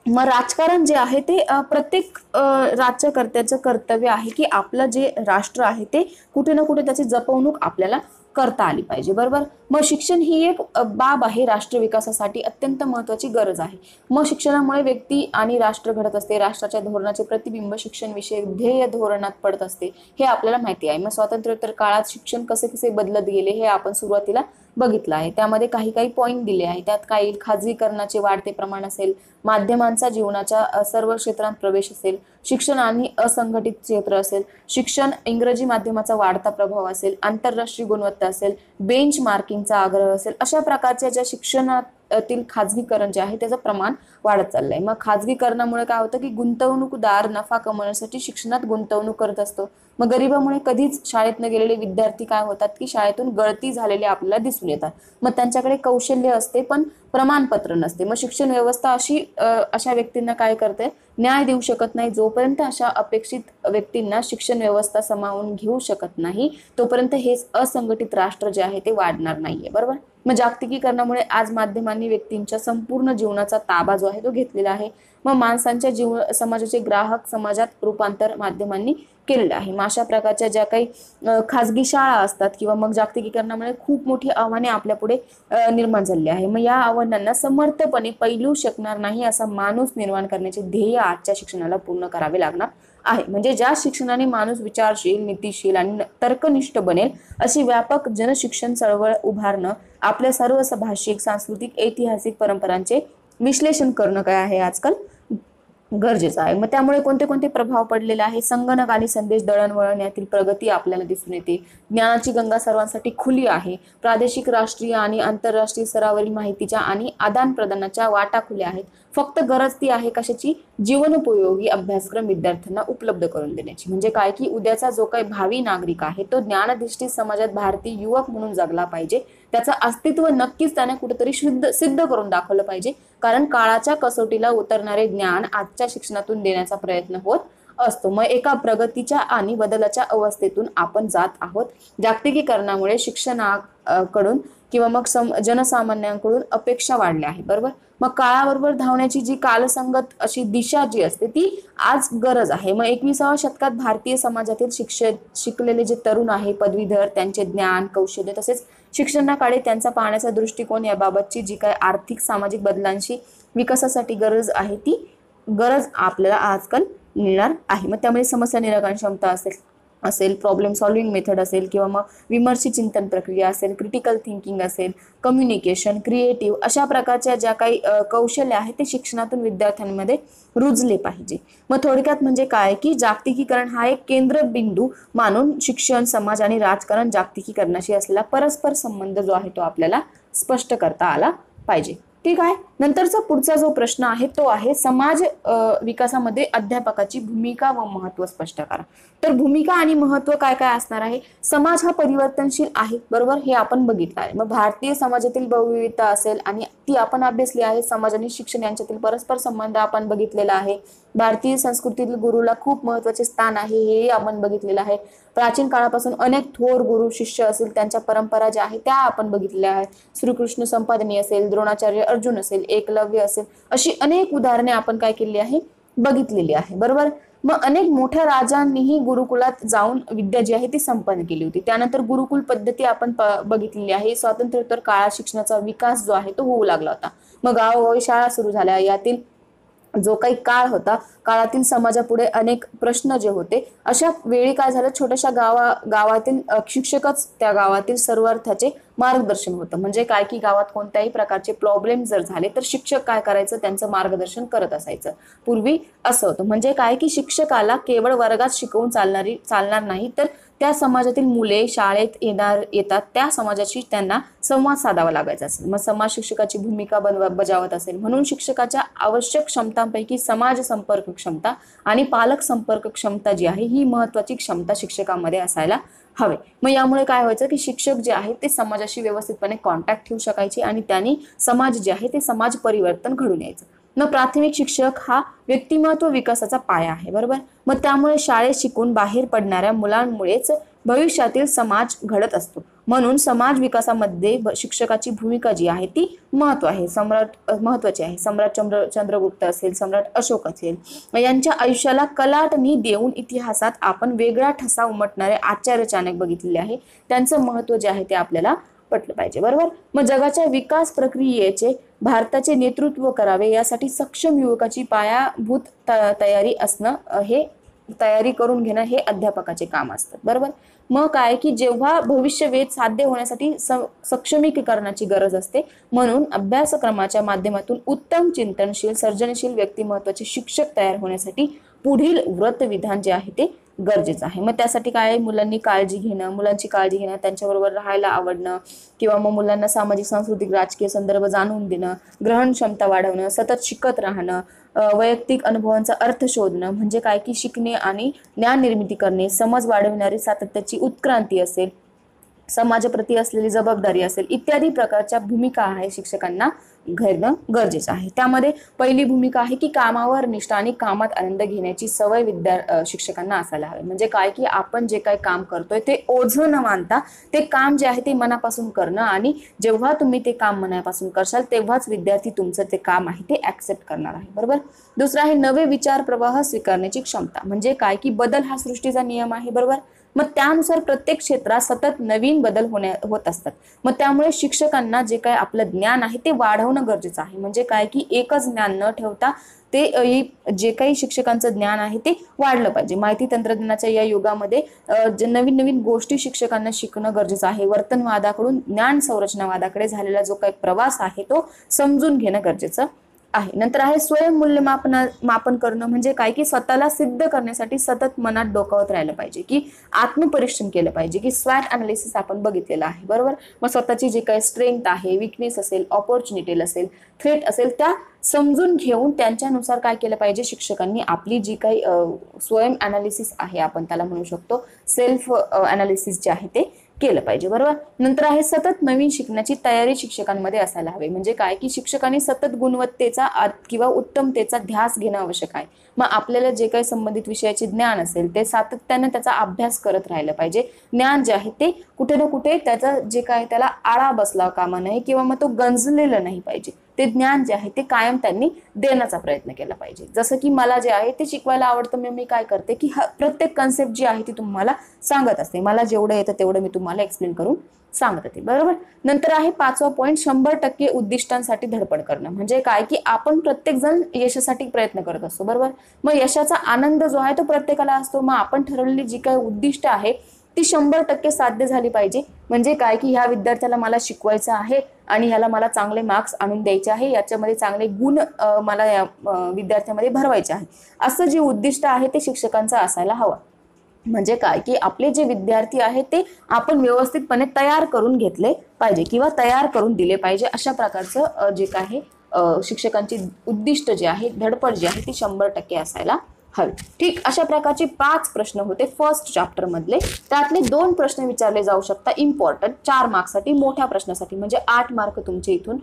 मग राजकारण जे आहे ते प्रत्येक राज्यकर्त्याचं कर्तव्य आहे की आपलं जे राष्ट्र आहे ते कुठे ना कुठे त्याची जपवणूक आपल्याला करता आली पाहिजे. बरोबर. मग शिक्षण ही एक बाब आहे राष्ट्र विकासासाठी अत्यंत महत्वाची गरज आहे. मग शिक्षणामुळे व्यक्ती आणि राष्ट्र घडत असते. राष्ट्राच्या धोरणाचे प्रतिबिंब शिक्षण विषयक ध्येय धोरणात पडत असते, हे आपल्याला माहिती आहे. मग स्वातंत्र्योत्तर काळात शिक्षण कसे कसे बदलत गेले हे आपण सुरुवातीला बघितलं आहे. त्यामध्ये काही काही पॉईंट दिले आहे. त्यात काही खाजगीकरणाचे वाढते प्रमाण असेल, माध्यमांचा जीवनाच्या सर्व क्षेत्रात प्रवेश असेल, शिक्षण आणि असंघटित क्षेत्र असेल, शिक्षण इंग्रजी माध्यमाचा वाढता प्रभाव असेल, आंतरराष्ट्रीय गुणवत्ता असेल, बेंच मार्किंगचा आग्रह असेल, अशा प्रकारच्या ज्या शिक्षणातील खाजगीकरण जे आहे त्याचं प्रमाण वाढत चाललंय. मग खाजगीकरणामुळे काय होतं की गुंतवणूकदार नफा कमवण्यासाठी शिक्षणात गुंतवणूक करत असतो. मग गरिबामुळे कधीच शाळेत न गेलेले विद्यार्थी काय होतात की शाळेतून गळती झालेले आपल्याला दिसून येतात. मग त्यांच्याकडे कौशल्य असते पण प्रमाणपत्र नसते. मग शिक्षण व्यवस्था अशा व्यक्तींना काय करते, न्याय देऊ शकत नाही. जोपर्यंत अशा अपेक्षित व्यक्तींना शिक्षण व्यवस्था सामावून घेऊ शकत नाही तोपर्यंत हे असंघटित राष्ट्र जे आहे ते वाढणार नाहीये. बरोबर. मग जागतिकीकरणामुळे आज माध्यमांनी व्यक्तींच्या संपूर्ण जीवनाचा ताबा जो आहे तो घेतलेला आहे. मग माणसांच्या समाजाचे ग्राहक समाजात रूपांतर माध्यमांनी केलेलं आहे. मग अशा प्रकारच्या ज्या काही खाजगी शाळा असतात किंवा मग जागतिकीकरणामुळे खूप मोठी आव्हाने आपल्या पुढे निर्माण झालेली आहे. मग या आव्हानांना समर्थपणे पैलू शकणार नाही असा माणूस निर्माण करण्याचे ध्येय आजच्या शिक्षणाला पूर्ण करावे लागणार आहे. म्हणजे ज्या शिक्षणाने माणूस विचारशील, नीतिशील आणि तर्कनिष्ठ बनेल अशी व्यापक जनशिक्षण चळवळ उभारणं, आपल्या सर्व भाषिक, सांस्कृतिक, ऐतिहासिक परंपरांचे विश्लेषण करणं काय आहे आजकाल गरजेचं आहे. मग त्यामुळे कोणते कोणते प्रभाव पडलेले आहे, संगणक आणि संदेश दळणवळण यातील प्रगती आपल्याला दिसून येते. ज्ञानाची गंगा सर्वांसाठी खुली आहे. प्रादेशिक, राष्ट्रीय आणि आंतरराष्ट्रीय स्तरावरील माहितीच्या आणि आदान प्रदानाच्या वाटा खुल्या आहेत. फक्त गरज ती आहे कशाची, जीवनोपयोगी अभ्यासक्रम विद्यार्थ्यांना उपलब्ध करून देण्याची. म्हणजे काय की उद्याचा जो काही भावी नागरिक आहे तो ज्ञानाधिष्ठित समाजात भारतीय युवक म्हणून जगला पाहिजे. त्याचं अस्तित्व नक्कीच त्याने कुठेतरी सिद्ध करून दाखवलं पाहिजे. कारण काळाच्या कसोटीला उतरणारे ज्ञान आजच्या शिक्षणातून देण्याचा प्रयत्न होत असतो. मग एका प्रगतीच्या आणि बदलाच्या अवस्थेतून आपण जात आहोत. जागतिकीकरणामुळे शिक्षणाकडून किंवा मग जनसामान्यांकडून अपेक्षा वाढल्या आहे. बरोबर. मग काळाबरोबर धावण्याची जी कालसंगत अशी दिशा जी असते ती आज गरज आहे. मग 21व्या शतकात भारतीय समाजातील शिकलेले जे तरुण आहे, पदवीधर, त्यांचे ज्ञान, कौशल्य तसेच शिक्षणाकडे त्यांचा पाहण्याचा दृष्टिकोन याबाबतची जी काही आर्थिक सामाजिक बदलांची विकासासाठी गरज आहे ती गरज आपल्याला आजकाल मिळणार आहे। मग त्यामध्ये समस्या निराकरण क्षमता असेल प्रॉब्लेम सॉल्व्हिंग मेथड असेल किंवा मग विमर्शी चिंतन प्रक्रिया असेल, क्रिटिकल थिंकिंग असेल, कम्युनिकेशन, क्रिएटिव्ह अशा प्रकारच्या ज्या काही कौशल्य आहेत ते शिक्षणातून विद्यार्थ्यांमध्ये रुजले पाहिजे। मग थोडक्यात म्हणजे काय की जागतिकीकरण हा एक केंद्रबिंदू मानून शिक्षण, समाज आणि राजकारण जागतिकीकरणाशी असलेला परस्पर संबंध जो आहे तो आपल्याला स्पष्ट करता आला पाहिजे। ठीक आहे। नंतरचा पुढचा जो प्रश्न आहे तो आहे समाज विकासामध्ये अध्यापकाची भूमिका व महत्त्व स्पष्ट करा। तर भूमिका आणि महत्त्व काय काय असणार आहे? समाज हा परिवर्तनशील आहे, बरोबर, हे आपण बघितलं आहे। मग भारतीय समाजातील बहुविविधता असेल आणि ती आपण अभ्यासली आहे। समाज आणि शिक्षण यांच्यातील परस्पर संबंध आपण बघितलेला आहे। भारतीय संस्कृतीतील गुरुला खूप महत्त्वाचे स्थान आहे हेही आपण बघितलेलं आहे। प्राचीन काळापासून अनेक थोर गुरु शिष्य असेल त्यांच्या परंपरा ज्या आहेत त्या आपण बघितलेल्या आहेत। श्रीकृष्ण संपादनी असेल, द्रोणाचार्य अर्जुन असेल, एकलव्य असेल, अशी अनेक उदाहरणे आपण काय केली आहे, बघितलेली आहे, बरोबर। मग अनेक मोठ्या राजांनीही गुरुकुलात जाऊन विद्या जी आहे ती संपन्न केली होती। त्यानंतर गुरुकुल पद्धती आपण बघितलेली आहे। स्वातंत्र्योत्तर काळात शिक्षणाचा विकास जो आहे तो होऊ लागला होता। मग गावोगावी शाळा सुरू झाल्या। यातील जो काही काळ होता, काळातील समाजापुढे अनेक प्रश्न जे होते, अशा वेळी काय झालं, छोट्याशा गावातील शिक्षकच त्या गावातील सर्वार्थाचे मार्गदर्शन होतं। म्हणजे काय की गावात कोणत्याही प्रकारचे प्रॉब्लेम जर झाले तर शिक्षक काय करायचं, त्यांचं मार्गदर्शन करत असायचं। पूर्वी असं होतं, म्हणजे काय की शिक्षकाला केवळ वर्गात शिकवून चालणार नाही, तर त्या समाजातील मुले शाळेत येतात त्या समाजाशी त्यांना संवाद साधावा लागायचा असेल। मग समाज शिक्षकाची भूमिका बजावत असेल, म्हणून शिक्षकाच्या आवश्यक क्षमतांपैकी समाज संपर्क क्षमता आणि पालक संपर्क क्षमता जी आहे ही महत्वाची क्षमता शिक्षकामध्ये असायला हवे। मग यामुळे काय व्हायचं की शिक्षक जे आहे ते समाजाशी व्यवस्थितपणे कॉन्टॅक्ट ठेवू शकायचे आणि त्यांनी समाज जे आहे ते समाज परिवर्तन घडून यायचं। मग प्राथमिक शिक्षक हा व्यक्तिमत्व विकासाचा पाया आहे, बरोबर। मग त्यामुळे शाळेत शिकून बाहेर पडणाऱ्या मुलांमुळेच भविष्यातील समाज घडत असतो। म्हणून समाज विकासामध्ये शिक्षकाची भूमिका जी आहे ती महत्वाची आहे। सम्राट चंद्रगुप्त असेल, सम्राट अशोक असेल, यांच्या आयुष्याला कलाटणी देऊन इतिहासात आपण वेगळा ठसा उमटणारे आचार्य चाणक्य बघितलेले आहे। त्यांचं महत्त्व जे आहे ते आपल्याला पटलं पाहिजे, बरोबर। मग जगाच्या विकास प्रक्रियेचे भारताचे नेतृत्व करावे यासाठी सक्षम युवकाची पायाभूत तयारी असणं, हे तयारी करून घेणं हे अध्यापकाचे काम असतं, बरोबर। मग काय की जेव्हा भविष्यवेध साध्य होण्यासाठी सक्षमीकरणाची गरज असते, म्हणून अभ्यासक्रमाच्या माध्यमातून उत्तम चिंतनशील सर्जनशील व्यक्तिमत्वाचे शिक्षक तयार होण्यासाठी पुढील व्रतविधान जे आहे ते गरजेचं आहे। मग त्यासाठी काय, मुलांची काळजी घेणं, त्यांच्याबरोबर राहायला आवडणं किंवा मग मुलांना सामाजिक, सांस्कृतिक, राजकीय संदर्भ जाणून देणं, ग्रहण क्षमता वाढवणं, सतत शिकत राहणं, वैयक्तिक अनुभवांचा अर्थ शोधणं, म्हणजे काय की शिकणे आणि ज्ञान निर्मिती करणे, समज वाढविणारी सातत्याची उत्क्रांती असेल, समाजाप्रती असलेली जबाबदारी असेल, इत्यादी प्रकारच्या भूमिका आहे शिक्षकांना घेणं गरजेचं आहे। त्यामध्ये पहिली भूमिका आहे की कामावर निष्ठा आणि कामात आनंद घेण्याची सवय शिक्षकांना असायला हवी। म्हणजे काय की आपण जे काही काम करतोय ते ओझं न मानता ते काम जे आहे ते मनापासून करणं, आणि जेव्हा तुम्ही ते काम मनापासून करशाल तेव्हाच विद्यार्थी तुमचं ते काम आहे ते ऍक्सेप्ट करणार आहे, बरोबर। दुसरं आहे नवे विचार प्रवाह स्वीकारण्याची क्षमता। म्हणजे काय की बदल हा सृष्टीचा नियम आहे, बरोबर। मग त्यानुसार प्रत्येक क्षेत्रात सतत नवीन बदल होत असतात। मग त्यामुळे शिक्षकांना जे काय आपलं ज्ञान आहे ते वाढवणं गरजेचं आहे। म्हणजे काय की एकच ज्ञान न ठेवता ते जे काही शिक्षकांचं ज्ञान आहे ते वाढलं पाहिजे। माहिती तंत्रज्ञानाच्या या युगामध्ये नवीन नवीन गोष्टी शिक्षकांना शिकणं गरजेचं आहे। वर्तनवादाकडून ज्ञान संरचनावादाकडे झालेला जो काही प्रवास आहे तो समजून घेणं गरजेचं आहे। नंतर आहे स्वयंमूल्यमापन करणं। म्हणजे काय की स्वतःला सिद्ध करण्यासाठी सतत मनात डोकावत राहिलं पाहिजे, की आत्मपरीक्षण केलं पाहिजे, की स्वॅट अनालिसिस आपण बघितलेलं आहे, बरोबर। मग स्वतःची जी काही स्ट्रेंथ आहे, विकनेस असेल, ऑपॉर्च्युनिटी असेल, थ्रेट असेल, त्या समजून घेऊन त्यांच्यानुसार काय केलं पाहिजे, शिक्षकांनी आपली जी काही स्वयं अनालिसिस आहे आपण त्याला म्हणू शकतो, सेल्फ अनालिसिस जे आहे ते केलं पाहिजे, बरोबर। नंतर आहे सतत नवीन शिकण्याची तयारी शिक्षकांमध्ये असायला हवी। म्हणजे काय की शिक्षकांनी सतत गुणवत्तेचा किंवा उत्तमतेचा ध्यास घेणं आवश्यक आहे। मग आपल्याला जे काही संबंधित विषयाचे ज्ञान असेल ते सातत्याने त्याचा अभ्यास करत राहिलं पाहिजे। ज्ञान जे आहे ते कुठे ना कुठे त्याचा जे काय त्याला आळा बसला कामा नये किंवा मग तो गंजलेला नाही पाहिजे, ते ज्ञान जे आहे ते कायम त्यांनी देण्याचा प्रयत्न केला पाहिजे. जसं की मला जे आहे ते शिकवायला आवडतं, मी काय करते की प्रत्येक कन्सेप्ट जी आहे ती तुम्हाला सांगत असते. मला जेवढं येतं तेवढं मी तुम्हाला एक्सप्लेन करून सांगत होते, बरोबर. नंतर आहे 5वा पॉईंट, 100% उद्दिष्टांसाठी धडपड करणं. म्हणजे काय की आपण प्रत्येक जण यशासाठी प्रयत्न करत असतो, बरोबर. मग यशाचा आनंद जो आहे तो प्रत्येकाला असतो. मग आपण ठरवलेली जी काही उद्दिष्ट आहे ती 100% साध्य झाली पाहिजे. म्हणजे काय की ह्या विद्यार्थ्याला मला शिकवायचं आहे आणि ह्याला मला चांगले मार्क्स आणून द्यायचे आहे, याच्यामध्ये चांगले गुण मला या विद्यार्थ्यामध्ये भरवायचे आहे, असं जे उद्दिष्ट आहे ते शिक्षकांचं असायला हवं. म्हणजे काय की आपले जे विद्यार्थी आहेत ते आपण व्यवस्थितपणे तयार करून घेतले पाहिजे किंवा तयार करून दिले पाहिजे. अशा प्रकारचं जे काही शिक्षकांची उद्दिष्ट जे आहे, धडपड जी आहे ती 100% असायला हवी. ठीक, अशा प्रकारचे 5 प्रश्न होते फर्स्ट चॅप्टर मधले. त्यातले 2 प्रश्न विचारले जाऊ शकतात इम्पॉर्टंट 4 मार्क्ससाठी, मोठ्या प्रश्नासाठी, म्हणजे 8 मार्क तुमचे इथून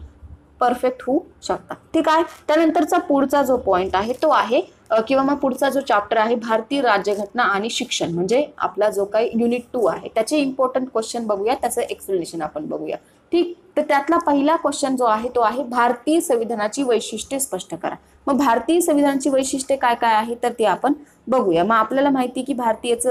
परफेक्ट होऊ शकतात. ठीक आहे. त्यानंतरचा पुढचा जो पॉइंट आहे तो आहे किंवा मग पुढचा जो चॅप्टर आहे भारतीय राज्यघटना आणि शिक्षण, म्हणजे आपला जो काही युनिट 2 आहे त्याचे इम्पॉर्टंट क्वेश्चन बघूया, त्याचं एक्सप्लेनेशन आपण बघूया. ठीक, तर त्यातला पहिला क्वेश्चन जो आहे तो आहे भारतीय संविधानाची वैशिष्ट्ये स्पष्ट करा. मग भारतीय संविधानाची वैशिष्ट्ये काय काय आहे तर ते आपण बघूया. मग आपल्याला माहिती की भारतीयचं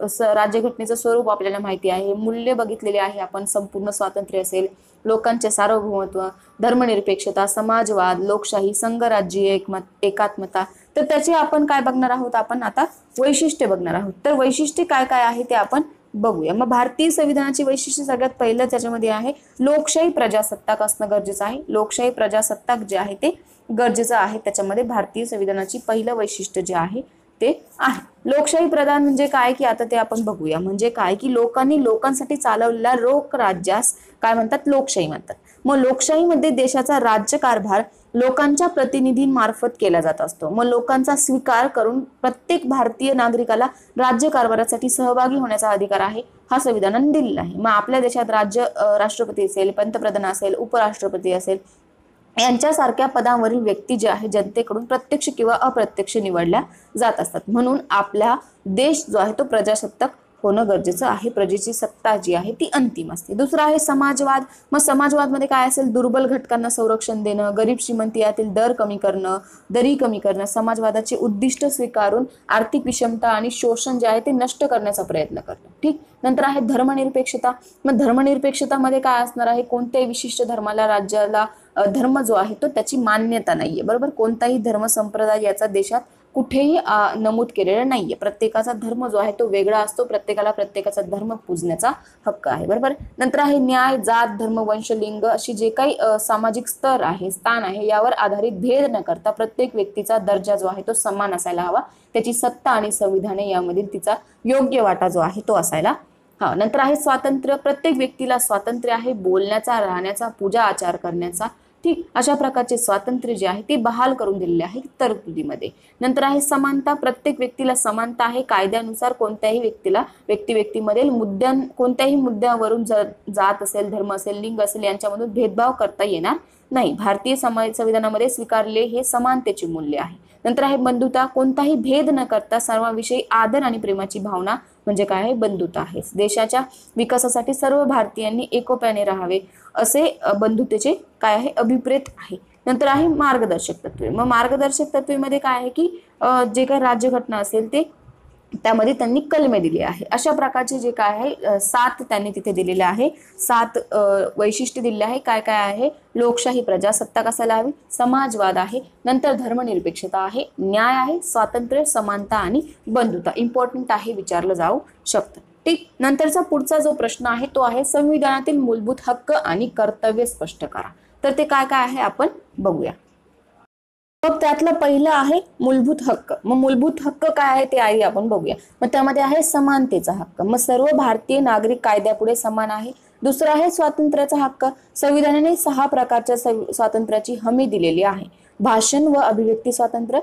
असं राज्यघटनेचं स्वरूप आपल्याला माहिती आहे, मूल्य बघितलेले आहे आपण, संपूर्ण स्वातंत्र्य असेल, लोकांचे सार्वभौमत्व, धर्मनिरपेक्षता, समाजवाद, लोकशाही, संघराज्य, एकात्मता. तर त्याचे आपण काय बघणार आहोत, आपण आता वैशिष्ट्य बघणार आहोत. तर वैशिष्ट्य काय काय आहे ते आपण बघूया. मग भारतीय संविधानाची वैशिष्ट्य सगळ्यात पहिलं त्याच्यामध्ये आहे लोकशाही प्रजासत्ताक असणं गरजेचं आहे. लोकशाही प्रजासत्ताक जे आहे ते गरजेचं आहे. त्याच्यामध्ये भारतीय संविधानाची पहिलं वैशिष्ट्य जे आहे ते आहे लोकशाही प्रधान. म्हणजे काय की आता ते आपण बघूया. म्हणजे काय की लोकांनी लोकांसाठी चालवलेला रोख राज्यास काय म्हणतात, लोकशाही म्हणतात. मग लोकशाहीमध्ये देशाचा राज्यकारभार लोकांच्या प्रतिनिधींमार्फत केला जात असतो. मग लोकांचा स्वीकार करून प्रत्येक भारतीय नागरिकाला राज्यकारभारासाठी सहभागी होण्याचा अधिकार आहे, हा संविधानाने दिलेला आहे. मग आपल्या देशात राष्ट्रपती असेल, पंतप्रधान असेल, उपराष्ट्रपती असेल, यांच्यासारख्या पदावरील व्यक्ती जे आहे जनतेकडून प्रत्यक्ष किंवा अप्रत्यक्ष निवडल्या जात असतात. म्हणून आपला देश जो आहे तो प्रजासत्ताक होणं गरजेचं आहे. प्रजेची सत्ता जी आहे ती अंतिम असते. दुसरा आहे समाजवाद. मग समाजवादमध्ये काय असेल, दुर्बल घटकांना संरक्षण देणं, गरीब श्रीमंती यातील दरी कमी करणं, समाजवादाचे उद्दिष्ट स्वीकारून आर्थिक विषमता आणि शोषण जे आहे ते नष्ट करण्याचा प्रयत्न करणं. ठीक, नंतर आहे धर्मनिरपेक्षता. मग धर्मनिरपेक्षतामध्ये काय असणार आहे, कोणत्याही विशिष्ट धर्माला, राज्याला धर्म जो आहे तो त्याची मान्यता नाहीये, बरोबर. कोणताही धर्म संप्रदाय याचा देशात कुठेही नमूद केलेलं नाहीये. प्रत्येकाचा धर्म जो आहे तो वेगळा असतो, प्रत्येकाला प्रत्येकाचा धर्म पूजण्याचा हक्क आहे, बरोबर. नंतर आहे न्याय, जात, धर्म, वंश, लिंग अशी जे काही सामाजिक स्तर आहे, स्थान आहे, यावर आधारित भेद न करता प्रत्येक व्यक्तीचा दर्जा जो आहे तो समान असायला हवा. त्याची सत्ता आणि संविधाने यामधील तिचा योग्य वाटा जो आहे तो असायला हा. नंतर आहे स्वातंत्र्य. प्रत्येक व्यक्तीला स्वातंत्र्य आहे बोलण्याचा, राहण्याचा, पूजा आचार करण्याचा. ठीक, अशा प्रकारचे स्वातंत्र्य जे आहे ते बहाल करून दिलेले आहे तरतुदीमध्ये. नंतर आहे समानता. प्रत्येक व्यक्तीला समानता आहे. कायद्यानुसार कोणत्याही व्यक्तीला व्यक्तीमधील कोणत्याही मुद्द्यावरून जात असेल, धर्म असेल, लिंग असेल यांच्यामधून भेदभाव करता येणार नाही. भारतीय संविधानामध्ये स्वीकारले हे समानतेचे मूल्य आहे. नंतर आहे बंधुता. कोणताही भेद न करता सर्वांविषयी आदर आणि प्रेमाची भावना म्हणजे काय आहे, बंधुता आहे. देशाच्या विकासासाठी सर्व भारतीयांनी एकोप्याने राहावे असे बंधुतेचे काय आहे, अभिप्रेत आहे. नंतर आहे मार्गदर्शक तत्वे. मग मार्गदर्शक तत्वेमध्ये काय आहे की जे काही राज्यघटना असेल ते त्यामध्ये त्यांनी कलमे दिली आहे. अशा प्रकारचे जे काय आहे 7 त्यांनी तिथे दिलेले आहे. 7 वैशिष्ट्य दिलेले आहे. काय काय आहे, लोकशाही प्रजासत्ताक असायला हवी, समाजवाद आहे, नंतर धर्मनिरपेक्षता आहे, न्याय आहे, स्वातंत्र्य, समानता आणि बंधुता. इम्पॉर्टंट आहे, विचारलं जाऊ शकतं. ठीक, नंतरचा पुढचा जो प्रश्न आहे तो आहे संविधानातील मूलभूत हक्क आणि कर्तव्य स्पष्ट करा. तर ते काय काय आहे आपण बघूया. मग त्यातलं पहिलं आहे मूलभूत हक्क. मग मूलभूत हक्क काय आहे ते आधी आपण बघूया. मग त्यामध्ये आहे समानतेचा हक्क. मग सर्व भारतीय नागरिक कायद्यापुढे समान आहे. दुसरा आहे स्वातंत्र्याचा हक्क. संविधानाने 6 प्रकारच्या स्वातंत्र्याची हमी दिलेली आहे. भाषण व अभिव्यक्ती स्वातंत्र्य,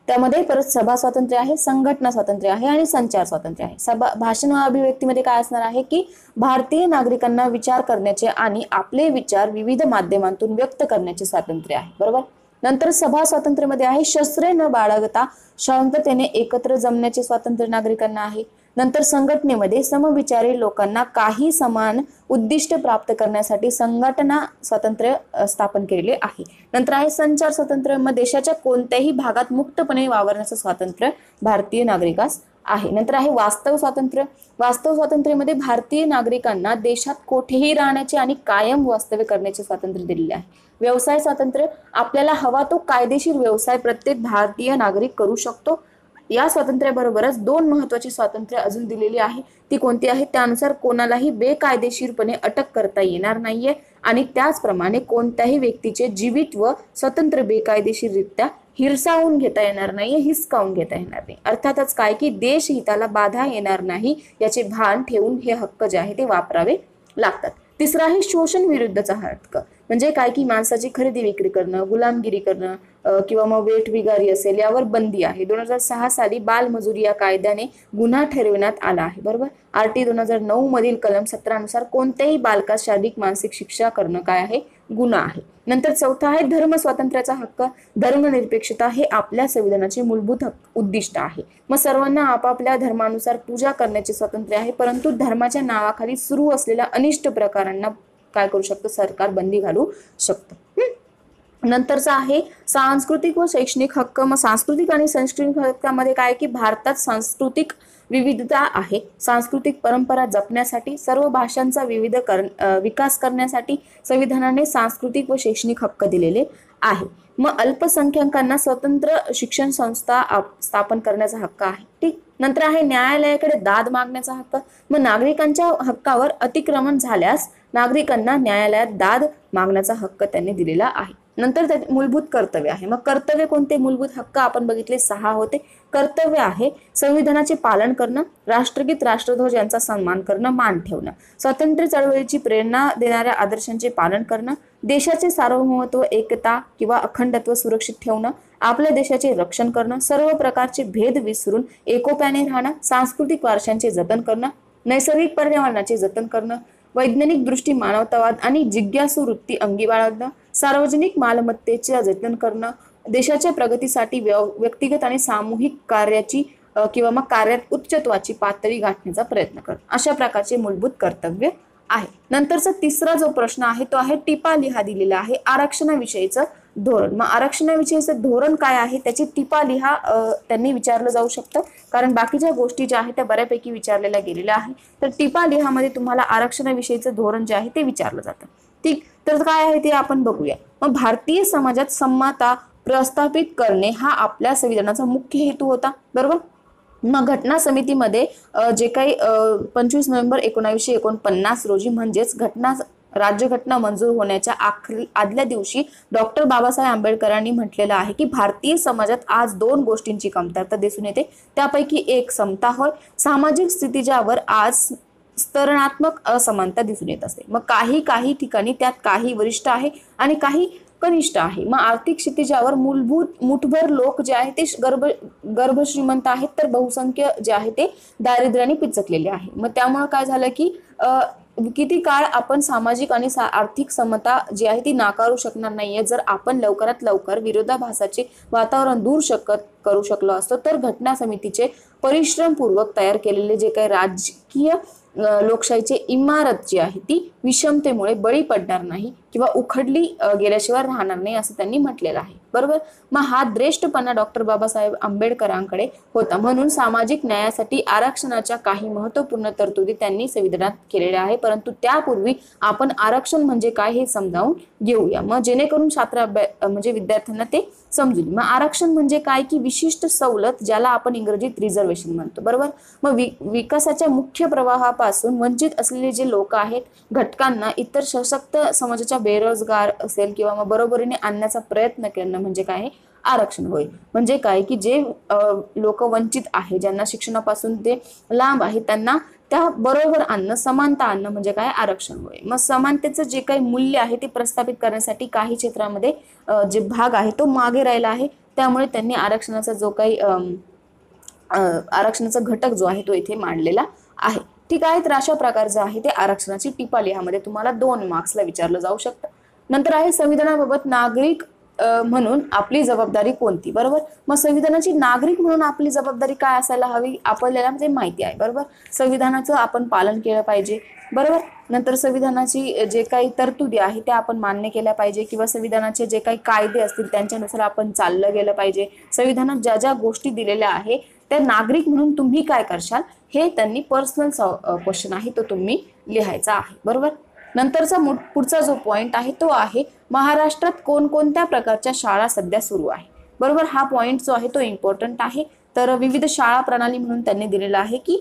त्यामध्ये परत सभा स्वातंत्र्य आहे, संघटना स्वातंत्र्य आहे आणि संचार स्वातंत्र्य आहे. भाषण व अभिव्यक्तीमध्ये काय असणार आहे की भारतीय नागरिकांना विचार करण्याचे आणि आपले विचार विविध माध्यमांतून व्यक्त करण्याचे स्वातंत्र्य आहे, बरोबर. नंतर सभा स्वातंत्र्यामध्ये आहे शस्त्रे न बाळगता शांततेने एकत्र जमण्याचे स्वातंत्र्य नागरिकांना आहे. नंतर संघटनेमध्ये समविचारी लोकांना काही समान उद्दिष्ट प्राप्त करण्यासाठी संघटना स्वातंत्र्य स्थापन केलेले आहे. नंतर आहे संचार स्वातंत्र्य, मग देशाच्या कोणत्याही भागात मुक्तपणे वावरण्याचं स्वातंत्र्य भारतीय नागरिकास आहे. नंतर आहे वास्तव स्वातंत्र्य. वास्तव स्वातंत्र्यामध्ये भारतीय नागरिकांना देशात कोठेही राहण्याचे आणि कायम वास्तव्य करण्याचे स्वातंत्र्य दिलेले आहे. व्यवसाय स्वातंत्र्य, आपल्याला हवा तो कायदेशीर व्यवसाय प्रत्येक भारतीय नागरिक करू शकतो. या स्वातंत्र्याबरोबरच दोन महत्वाची स्वातंत्र्य अजून दिलेली आहे. ती कोणती आहे? त्यानुसार कोणालाही बेकायदेशीरपणे अटक करता येणार नाहीये आणि त्याचप्रमाणे कोणत्याही व्यक्तीचे जीवित व स्वतंत्र बेकायदेशीररित्या हिरसावून घेता येणार नाही, हिसकावून घेता येणार नाही. अर्थातच काय की देशहिताला बाधा येणार नाही याचे भान ठेवून हे हक्क जे आहे ते वापरावे लागतात. तिसरा आहे शोषण विरुद्धचा हक्क, म्हणजे काय की माणसाची खरेदी विक्री करणं, गुलामगिरी करणं किंवा मग वेठबिगारी असेल यावर बंदी आहे. 2006 साली बालमजुरी या कायद्याने गुन्हा ठरविण्यात आला आहे. बरोबर. RT 2009 मधील कलम 17 नुसार कोणत्याही बालकास शारीरिक मानसिक शिक्षा करणं काय आहे? गुन्हा आहे. नंतर चौथा आहे धर्म स्वातंत्र्याचा हक्क. धर्मनिरपेक्षता हे आपल्या संविधानाचे मूलभूत उद्दिष्ट आहे. मग सर्वांना आपापल्या धर्मानुसार पूजा करण्याचे स्वातंत्र्य आहे, परंतु धर्माच्या नावाखाली सुरू असलेल्या अनिष्ट प्रकारांना काय करू शकतं? सरकार बंदी घालू शकतं. नंतरचा आहे सांस्कृतिक व शैक्षणिक हक्क. मग सांस्कृतिक आणि शैक्षणिक हक्कामध्ये काय की भारतात सांस्कृतिक विविधता आहे. सांस्कृतिक परंपरा जपण्यासाठी सर्व भाषांचा विकास करण्यासाठी संविधानाने सांस्कृतिक व शैक्षणिक हक्क दिलेले आहे. मग अल्पसंख्याकांना स्वतंत्र शिक्षण संस्था स्थापन करण्याचा हक्क आहे. ठीक. नंतर आहे न्यायालयाकडे दाद मागण्याचा हक्क. मग नागरिकांच्या हक्कावर अतिक्रमण झाल्यास नागरिकांना न्यायालयात दाद मागण्याचा हक्क त्यांनी दिलेला आहे. नंतर मूलभूत कर्तव्य आहे. मग कर्तव्य कोणते? मूलभूत हक्क आपण बघितले 6 होते. कर्तव्य आहे स्वाभिमानाचे पालन करणं, राष्ट्रगीत राष्ट्रध्वज यांचा सन्मान करणं, मान ठेवणं, स्वातंत्र्य चळवळीची प्रेरणा देणाऱ्या आदर्शांचे पालन करणं, देशाचे सार्वभौमत्व, एकता किंवा अखंडत्व सुरक्षित ठेवणं, आपल्या देशाचे रक्षण करणं, सर्व प्रकारचे भेद विसरून एकोप्याने राहणं, सांस्कृतिक वारशांचे जतन करणं, नैसर्गिक पर्यावरणाचे जतन करणं, वैज्ञानिक दृष्टी मानवतावाद आणि जिज्ञासू वृत्ती अंगी बाळगणं, सार्वजनिक मालमत्तेचे जतन करणं, देशाच्या प्रगतीसाठी व्यक्तिगत आणि सामूहिक कार्याची किंवा मग कार्यात उच्चत्वाची पातळी गाठण्याचा प्रयत्न करणं, अशा प्रकारचे मूलभूत कर्तव्य आहे. नंतरचा तिसरा जो प्रश्न आहे तो आहे टिपा लिहा दिलेला आहे आरक्षणाविषयीचं धोरण. मग आरक्षणाविषयीचं धोरण काय आहे त्याची टिपा लिहा त्यांनी विचारलं जाऊ शकतं, कारण बाकीच्या गोष्टी ज्या आहेत त्या बऱ्यापैकी विचारलेल्या गेलेल्या आहे. तर टिपा लिहामध्ये तुम्हाला आरक्षणाविषयीचं धोरण जे आहे ते विचारलं जातं. ठीक. तर काय आहे ते आपण बघूया. मग भारतीय समाजात समता प्रस्थापित करणे हा आपल्या संविधानाचा मुख्य हेतू होता. बरोबर. मग घटना समितीमध्ये जे काही 25 नोव्हेंबर 1949 रोजी म्हणजेच राज्यघटना मंजूर होण्याच्या आदल्या दिवशी डॉक्टर बाबासाहेब आंबेडकरांनी म्हटलेलं आहे की भारतीय समाजात आज 2 गोष्टींची कमतरता दिसून येते. त्यापैकी एक समता होय. सामाजिक स्थितीजावर आज स्तरणात्मक असमानता दिसून येत असते. मग काही ठिकाणी त्यात काही वरिष्ठ आहे आणि काही कनिष्ठ आहे. मग आर्थिक क्षितिजावर मूलभूत मुठभर लोक जे आहे ते गर्भ श्रीमंत आहेत, तर बहुसंख्य जे आहे ते दारिद्र्याने पिचकलेले आहे. मग त्यामुळे काय झालं की किती काळ आपण सामाजिक आणि आर्थिक समता जी आहे ती नाकारू शकणार नाहीये. जर आपण लवकरात लवकर विरोधाभासाचे वातावरण करू शकलो असतो तर घटना समितीचे परिश्रमपूर्वक तयार केलेले जे काही राजकीय लोकशाहीची इमारत जी आहे ती विषमतेमुळे बळी पडणार नाही किंवा उखडली गेल्याशिवाय राहणार नाही असं त्यांनी म्हटलेलं आहे. बरोबर. मग हा श्रेष्ठपणा डॉक्टर बाबासाहेब आंबेडकरांकडे होता, म्हणून सामाजिक न्यायासाठी आरक्षणाच्या काही महत्वपूर्ण तरतुदी त्यांनी संविधानात केलेल्या आहे. परंतु त्यापूर्वी आपण आरक्षण म्हणजे काय हे समजावून घेऊया, मग जेणेकरून म्हणजे विद्यार्थ्यांना ते समजून. मग आरक्षण म्हणजे काय की विशिष्ट सवलत, ज्याला आपण इंग्रजीत रिझर्वेशन म्हणतो. बरोबर. मग विकासाच्या मुख्य प्रवाहापासून वंचित असलेले जे लोक आहेत, घटकांना इतर सशक्त समाजाच्या बेरोजगार असेल किंवा मग बरोबरीने आणण्याचा प्रयत्न करणं म्हणजे काय? आरक्षण होय. म्हणजे काय की जे लोक वंचित आहे, ज्यांना शिक्षणापासून ते लांब आहे, त्यांना त्या बरोबर आणणं, समानता आणणं म्हणजे काय? आरक्षण होय. मग समानतेचं जे काही मूल्य आहे ते प्रस्थापित करण्यासाठी काही क्षेत्रामध्ये जे भाग आहे तो मागे राहिला आहे. त्यामुळे त्यांनी आरक्षणाचा जो काही आरक्षणाचा घटक जो आहे तो इथे मांडलेला आहे. ठीक आहे. तर अशा प्रकारचं आहे ते आरक्षणाची टिपा लिहामध्ये तुम्हाला 2 मार्क्सला विचारलं जाऊ शकतं. नंतर आहे संविधानाबाबत नागरिक म्हणून आपली जबाबदारी कोणती, बरोबर. मग संविधानाची नागरिक म्हणून आपली जबाबदारी काय असायला हवी आपल्याला म्हणजे माहिती आहे, बरोबर. संविधानाचं आपण पालन केलं पाहिजे, बरोबर. नंतर संविधानाची जे काही तरतुदी आहे त्या आपण मान्य केल्या पाहिजे, किंवा संविधानाचे जे काही कायदे असतील त्यांच्यानुसार आपण चाललं गेलं पाहिजे. संविधानात ज्या ज्या गोष्टी दिलेल्या आहे त्या नागरिक म्हणून तुम्ही काय करशाल हे त्यांनी पर्सनल क्वेश्चन आहे तो तुम्ही लिहायचा आहे, बरोबर. नंतरचा पुढचा जो पॉइंट आहे तो आहे महाराष्ट्रात कोणकोणत्या प्रकारच्या शाळा सध्या सुरू आहे, बरोबर. हा पॉइंट जो आहे तो इम्पॉर्टंट आहे. तर विविध शाळा प्रणाली म्हणून त्यांनी दिलेला आहे की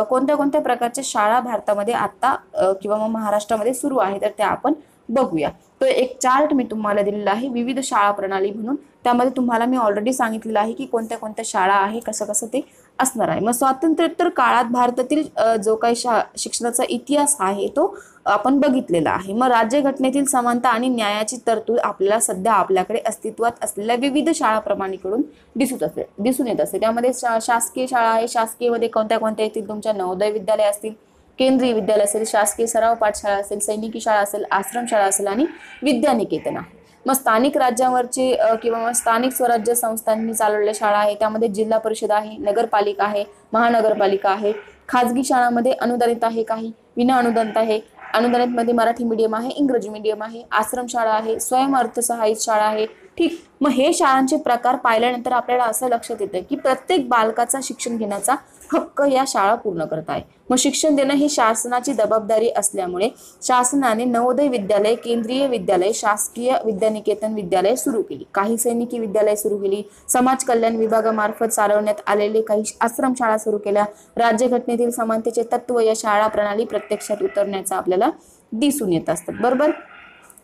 कोणत्या कोणत्या प्रकारच्या शाळा भारतामध्ये आता किंवा मग महाराष्ट्रामध्ये सुरू आहे, तर त्या आपण बघूया. तो एक चार्ट मी तुम्हाला दिलेला आहे विविध शाळा प्रणाली म्हणून. त्यामध्ये तुम्हाला मी ऑलरेडी सांगितलेलं आहे की कोणत्या कोणत्या शाळा आहे, कसं कसं ते असणार आहे. मग स्वातंत्र्योत्तर काळात भारतातील जो काही शिक्षणाचा इतिहास आहे तो आपण बघितलेला आहे. मग राज्यघटनेतील समानता आणि न्यायाची तरतूद आपल्याला सध्या आपल्याकडे अस्तित्वात असलेल्या विविध शाळा प्रमाणीकडून दिसून येत असते. त्यामध्ये शासकीय शाळा आहे, शासकीयमध्ये कोणत्या कोणत्या येतील, तुमच्या नवोदय विद्यालय असतील, केंद्रीय विद्यालय असेल, शासकीय सराव पाठशाळा असेल, सैनिकी शाळा असेल, आश्रम शाळा असेल आणि विद्यानिकेतन आहे. मग स्थानिक राज्यावरचे किंवा मग स्थानिक स्वराज्य संस्थांनी चालवलेल्या शाळा आहे, त्यामध्ये जिल्हा परिषद आहे, नगरपालिका आहे, महानगरपालिका आहे. खाजगी शाळांमध्ये अनुदानित आहे, काही विना अनुदानित आहे. अनुदानित मध्ये मराठी मीडियम आहे, इंग्रजी मीडियम आहे, आश्रम शाळा आहे, स्वयं अर्थसहाय्यित शाळा आहे. ठीक. मग हे शाळांचे प्रकार पाहिल्यानंतर आपल्याला असं लक्षात येतं की प्रत्येक बालकाचा शिक्षण घेण्याचा हक्क या शाळा पूर्ण करत आहे. मग शिक्षण देणं ही शासनाची जबाबदारी असल्यामुळे शासनाने नवोदय विद्यालय, केंद्रीय विद्यालय, शासकीय विद्यानिकेतन विद्यालय सुरू केली, काही सैनिकी विद्यालय सुरू केली, समाज कल्याण विभागामार्फत चालवण्यात आलेले काही आश्रम शाळा सुरू केल्या. राज्यघटनेतील समानतेचे तत्व या शाळा प्रणाली प्रत्यक्षात उतरण्याचा आपल्याला दिसून येत असतात, बरोबर.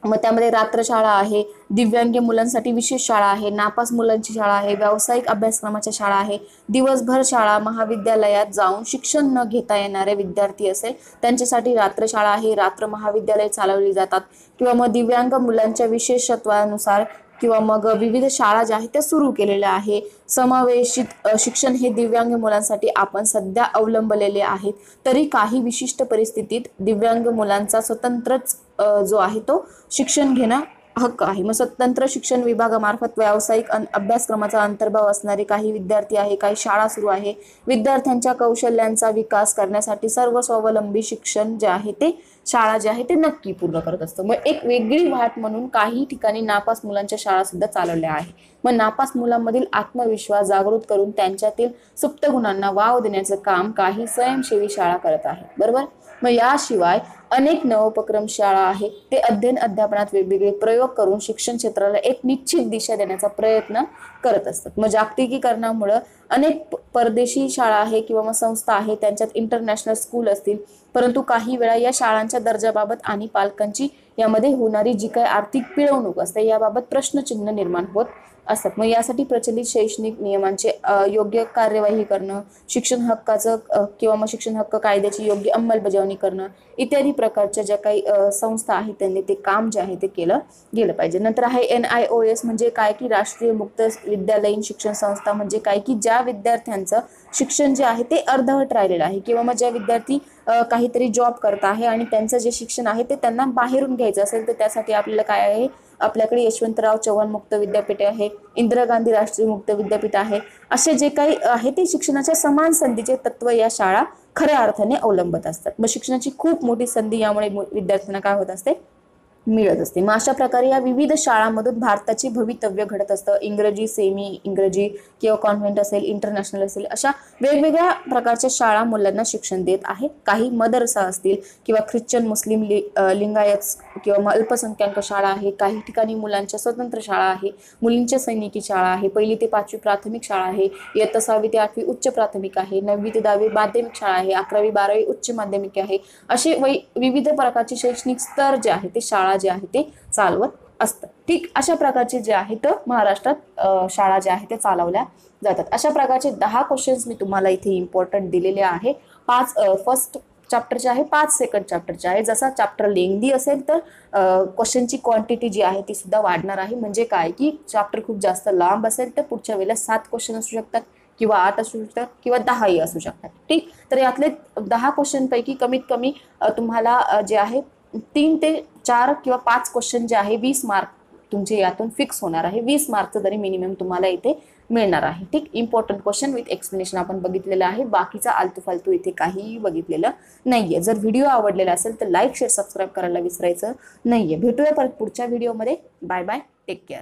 मग त्यामध्ये रात्रशाळा आहे, दिव्यांग मुलांसाठी विशेष शाळा आहे, नापास मुलांची शाळा आहे, व्यावसायिक अभ्यासक्रमाच्या शाळा आहे, दिवसभर शाळा, महाविद्यालयात जाऊन शिक्षण न घेता येणारे विद्यार्थी असेल त्यांच्यासाठी रात्रशाळा आहे, रात्र महाविद्यालय चालवली जातात. किंवा मग दिव्यांग मुलांच्या विशेषत्वानुसार किंवा मग विविध शाळा ज्या आहेत त्या सुरू केलेल्या आहे. समावेशित शिक्षण हे दिव्यांग मुलांसाठी आपण सध्या अवलंबलेले आहेत, तरी काही विशिष्ट परिस्थितीत दिव्यांग मुलांचा स्वतंत्रच जो आहे तो शिक्षण घेणं हक्क आहे. मग स्वतंत्र शिक्षण विभागामार्फत व्यावसायिक अभ्यासक्रमाचा अंतर्भाव असणारे काही विद्यार्थी आहे, काही शाळा सुरू आहे. विद्यार्थ्यांच्या कौशल्यांचा विकास करण्यासाठी सर्व स्वावलंबी शिक्षण जे आहे ते शाळा जे आहे ते नक्की पूर्ण करत असतं. मग एक वेगळी वाट म्हणून काही ठिकाणी नापास मुलांच्या शाळा सुद्धा चालवल्या आहे. मग नापास मुलांमधील आत्मविश्वास जागृत करून त्यांच्यातील सुप्त गुणांना वाव देण्याचं काम काही स्वयंसेवी शाळा करत आहे, बरोबर. मग याशिवाय अनेक नवोपक्रम शाळा आहेत, ते अध्ययन अध्यापनात वेगवेगळे प्रयोग करून शिक्षण क्षेत्राला एक निश्चित दिशा देण्याचा प्रयत्न करत असतात. मग जागतिकीकरणामुळे अनेक परदेशी शाळा आहे किंवा मग संस्था आहे, त्यांच्यात इंटरनॅशनल स्कूल असतील, परंतु काही वेळा या शाळांच्या दर्जाबाबत आणि पालकांची यामध्ये होणारी जी काही आर्थिक पिळवणूक असते याबाबत प्रश्नचिन्ह निर्माण होत असतात. मग यासाठी प्रचलित शैक्षणिक नियमांचे योग्य कार्यवाही करणं, शिक्षण हक्काचं किंवा मग शिक्षण हक्क कायद्याची योग्य अंमलबजावणी करणं इत्यादी प्रकारच्या ज्या काही संस्था आहेत त्यांनी ते काम जे आहे ते केलं गेलं पाहिजे. नंतर आहे NIOS म्हणजे काय की राष्ट्रीय मुक्त विद्यालयीन शिक्षण संस्था, म्हणजे काय की ज्या विद्यार्थ्यांचं शिक्षण जे आहे ते अर्धवट राहिलेलं आहे किंवा मग ज्या विद्यार्थी काहीतरी जॉब करत आहे आणि त्यांचं जे शिक्षण आहे ते त्यांना बाहेरून घ्यायचं असेल तर त्यासाठी आपल्याला काय आहे, आपल्याकडे यशवंतराव चव्हाण मुक्त विद्यापीठ आहे, इंदिरा गांधी राष्ट्रीय मुक्त विद्यापीठ आहे. असे जे काही आहे ते शिक्षणाच्या समान संधीचे तत्व या शाळा खऱ्या अर्थाने अवलंबत असतात. मग शिक्षणाची खूप मोठी संधी यामुळे विद्यार्थ्यांना काय होत असते, मिळत असते. मग अशा प्रकारे या विविध शाळांमधून भारताचे भवितव्य घडत असतं. इंग्रजी, सेमी इंग्रजी किंवा कॉन्व्हेंट असेल, इंटरनॅशनल असेल, अशा वेगवेगळ्या प्रकारच्या शाळा मुलांना शिक्षण देत आहे. काही मदरसा असतील किंवा ख्रिश्चन, मुस्लिम, लिंगायत किंवा मग अल्पसंख्याक शाळा आहे. काही ठिकाणी मुलांच्या स्वतंत्र शाळा आहे, मुलींच्या सैनिकी शाळा आहे, 1ली ते 5वी प्राथमिक शाळा आहे, इयत्ता 6वी ते 8वी उच्च प्राथमिक आहे, 9वी ते 10वी माध्यमिक शाळा आहे, 11वी 12वी उच्च माध्यमिक आहे. असे विविध प्रकारचे शैक्षणिक स्तर जे आहे ते शाळा जे आहे ते चालवत असतात. ठीक. अशा प्रकारचे जे आहे तर महाराष्ट्रात शाळा ज्या आहेत ते चालवल्या जातात. अशा प्रकारचे 10 क्वेश्चन्स मी तुम्हाला इथे इम्पॉर्टंट दिलेले आहे. 5 फर्स्ट चॅप्टरचे आहे, 5 सेकंड चॅप्टरचे आहे. जसा चॅप्टर लेंदी असेल तर क्वेश्चनची क्वांटिटी जी आहे ती सुद्धा वाढणार आहे. म्हणजे काय की चॅप्टर खूप जास्त लांब असेल तर पुढच्या वेळेला 7 क्वेश्चन असू शकतात किंवा 8 असू शकतात किंवा 10ही असू शकतात. ठीक. तर यातले 10 क्वेश्चन पैकी कमीत कमी तुम्हाला जे आहे 3 ते 4 किंवा 5 क्वेश्चन जे आहे 20 मार्क तुमचे यातून फिक्स होणार आहे. 20 मार्कचं तरी मिनिमम तुम्हाला इथे मिळणार आहे. ठीक, इम्पॉर्टंट क्वेश्चन विथ एक्सप्लेनेशन आपण बघितलेलं आहे. बाकीचा आलतू फालतू इथे काहीही बघितलेलं नाहीये. जर व्हिडिओ आवडलेला असेल तर लाईक शेअर सबस्क्राईब करायला विसरायचं नाहीये. भेटूया परत पुढच्या व्हिडिओमध्ये. Bye bye, take care.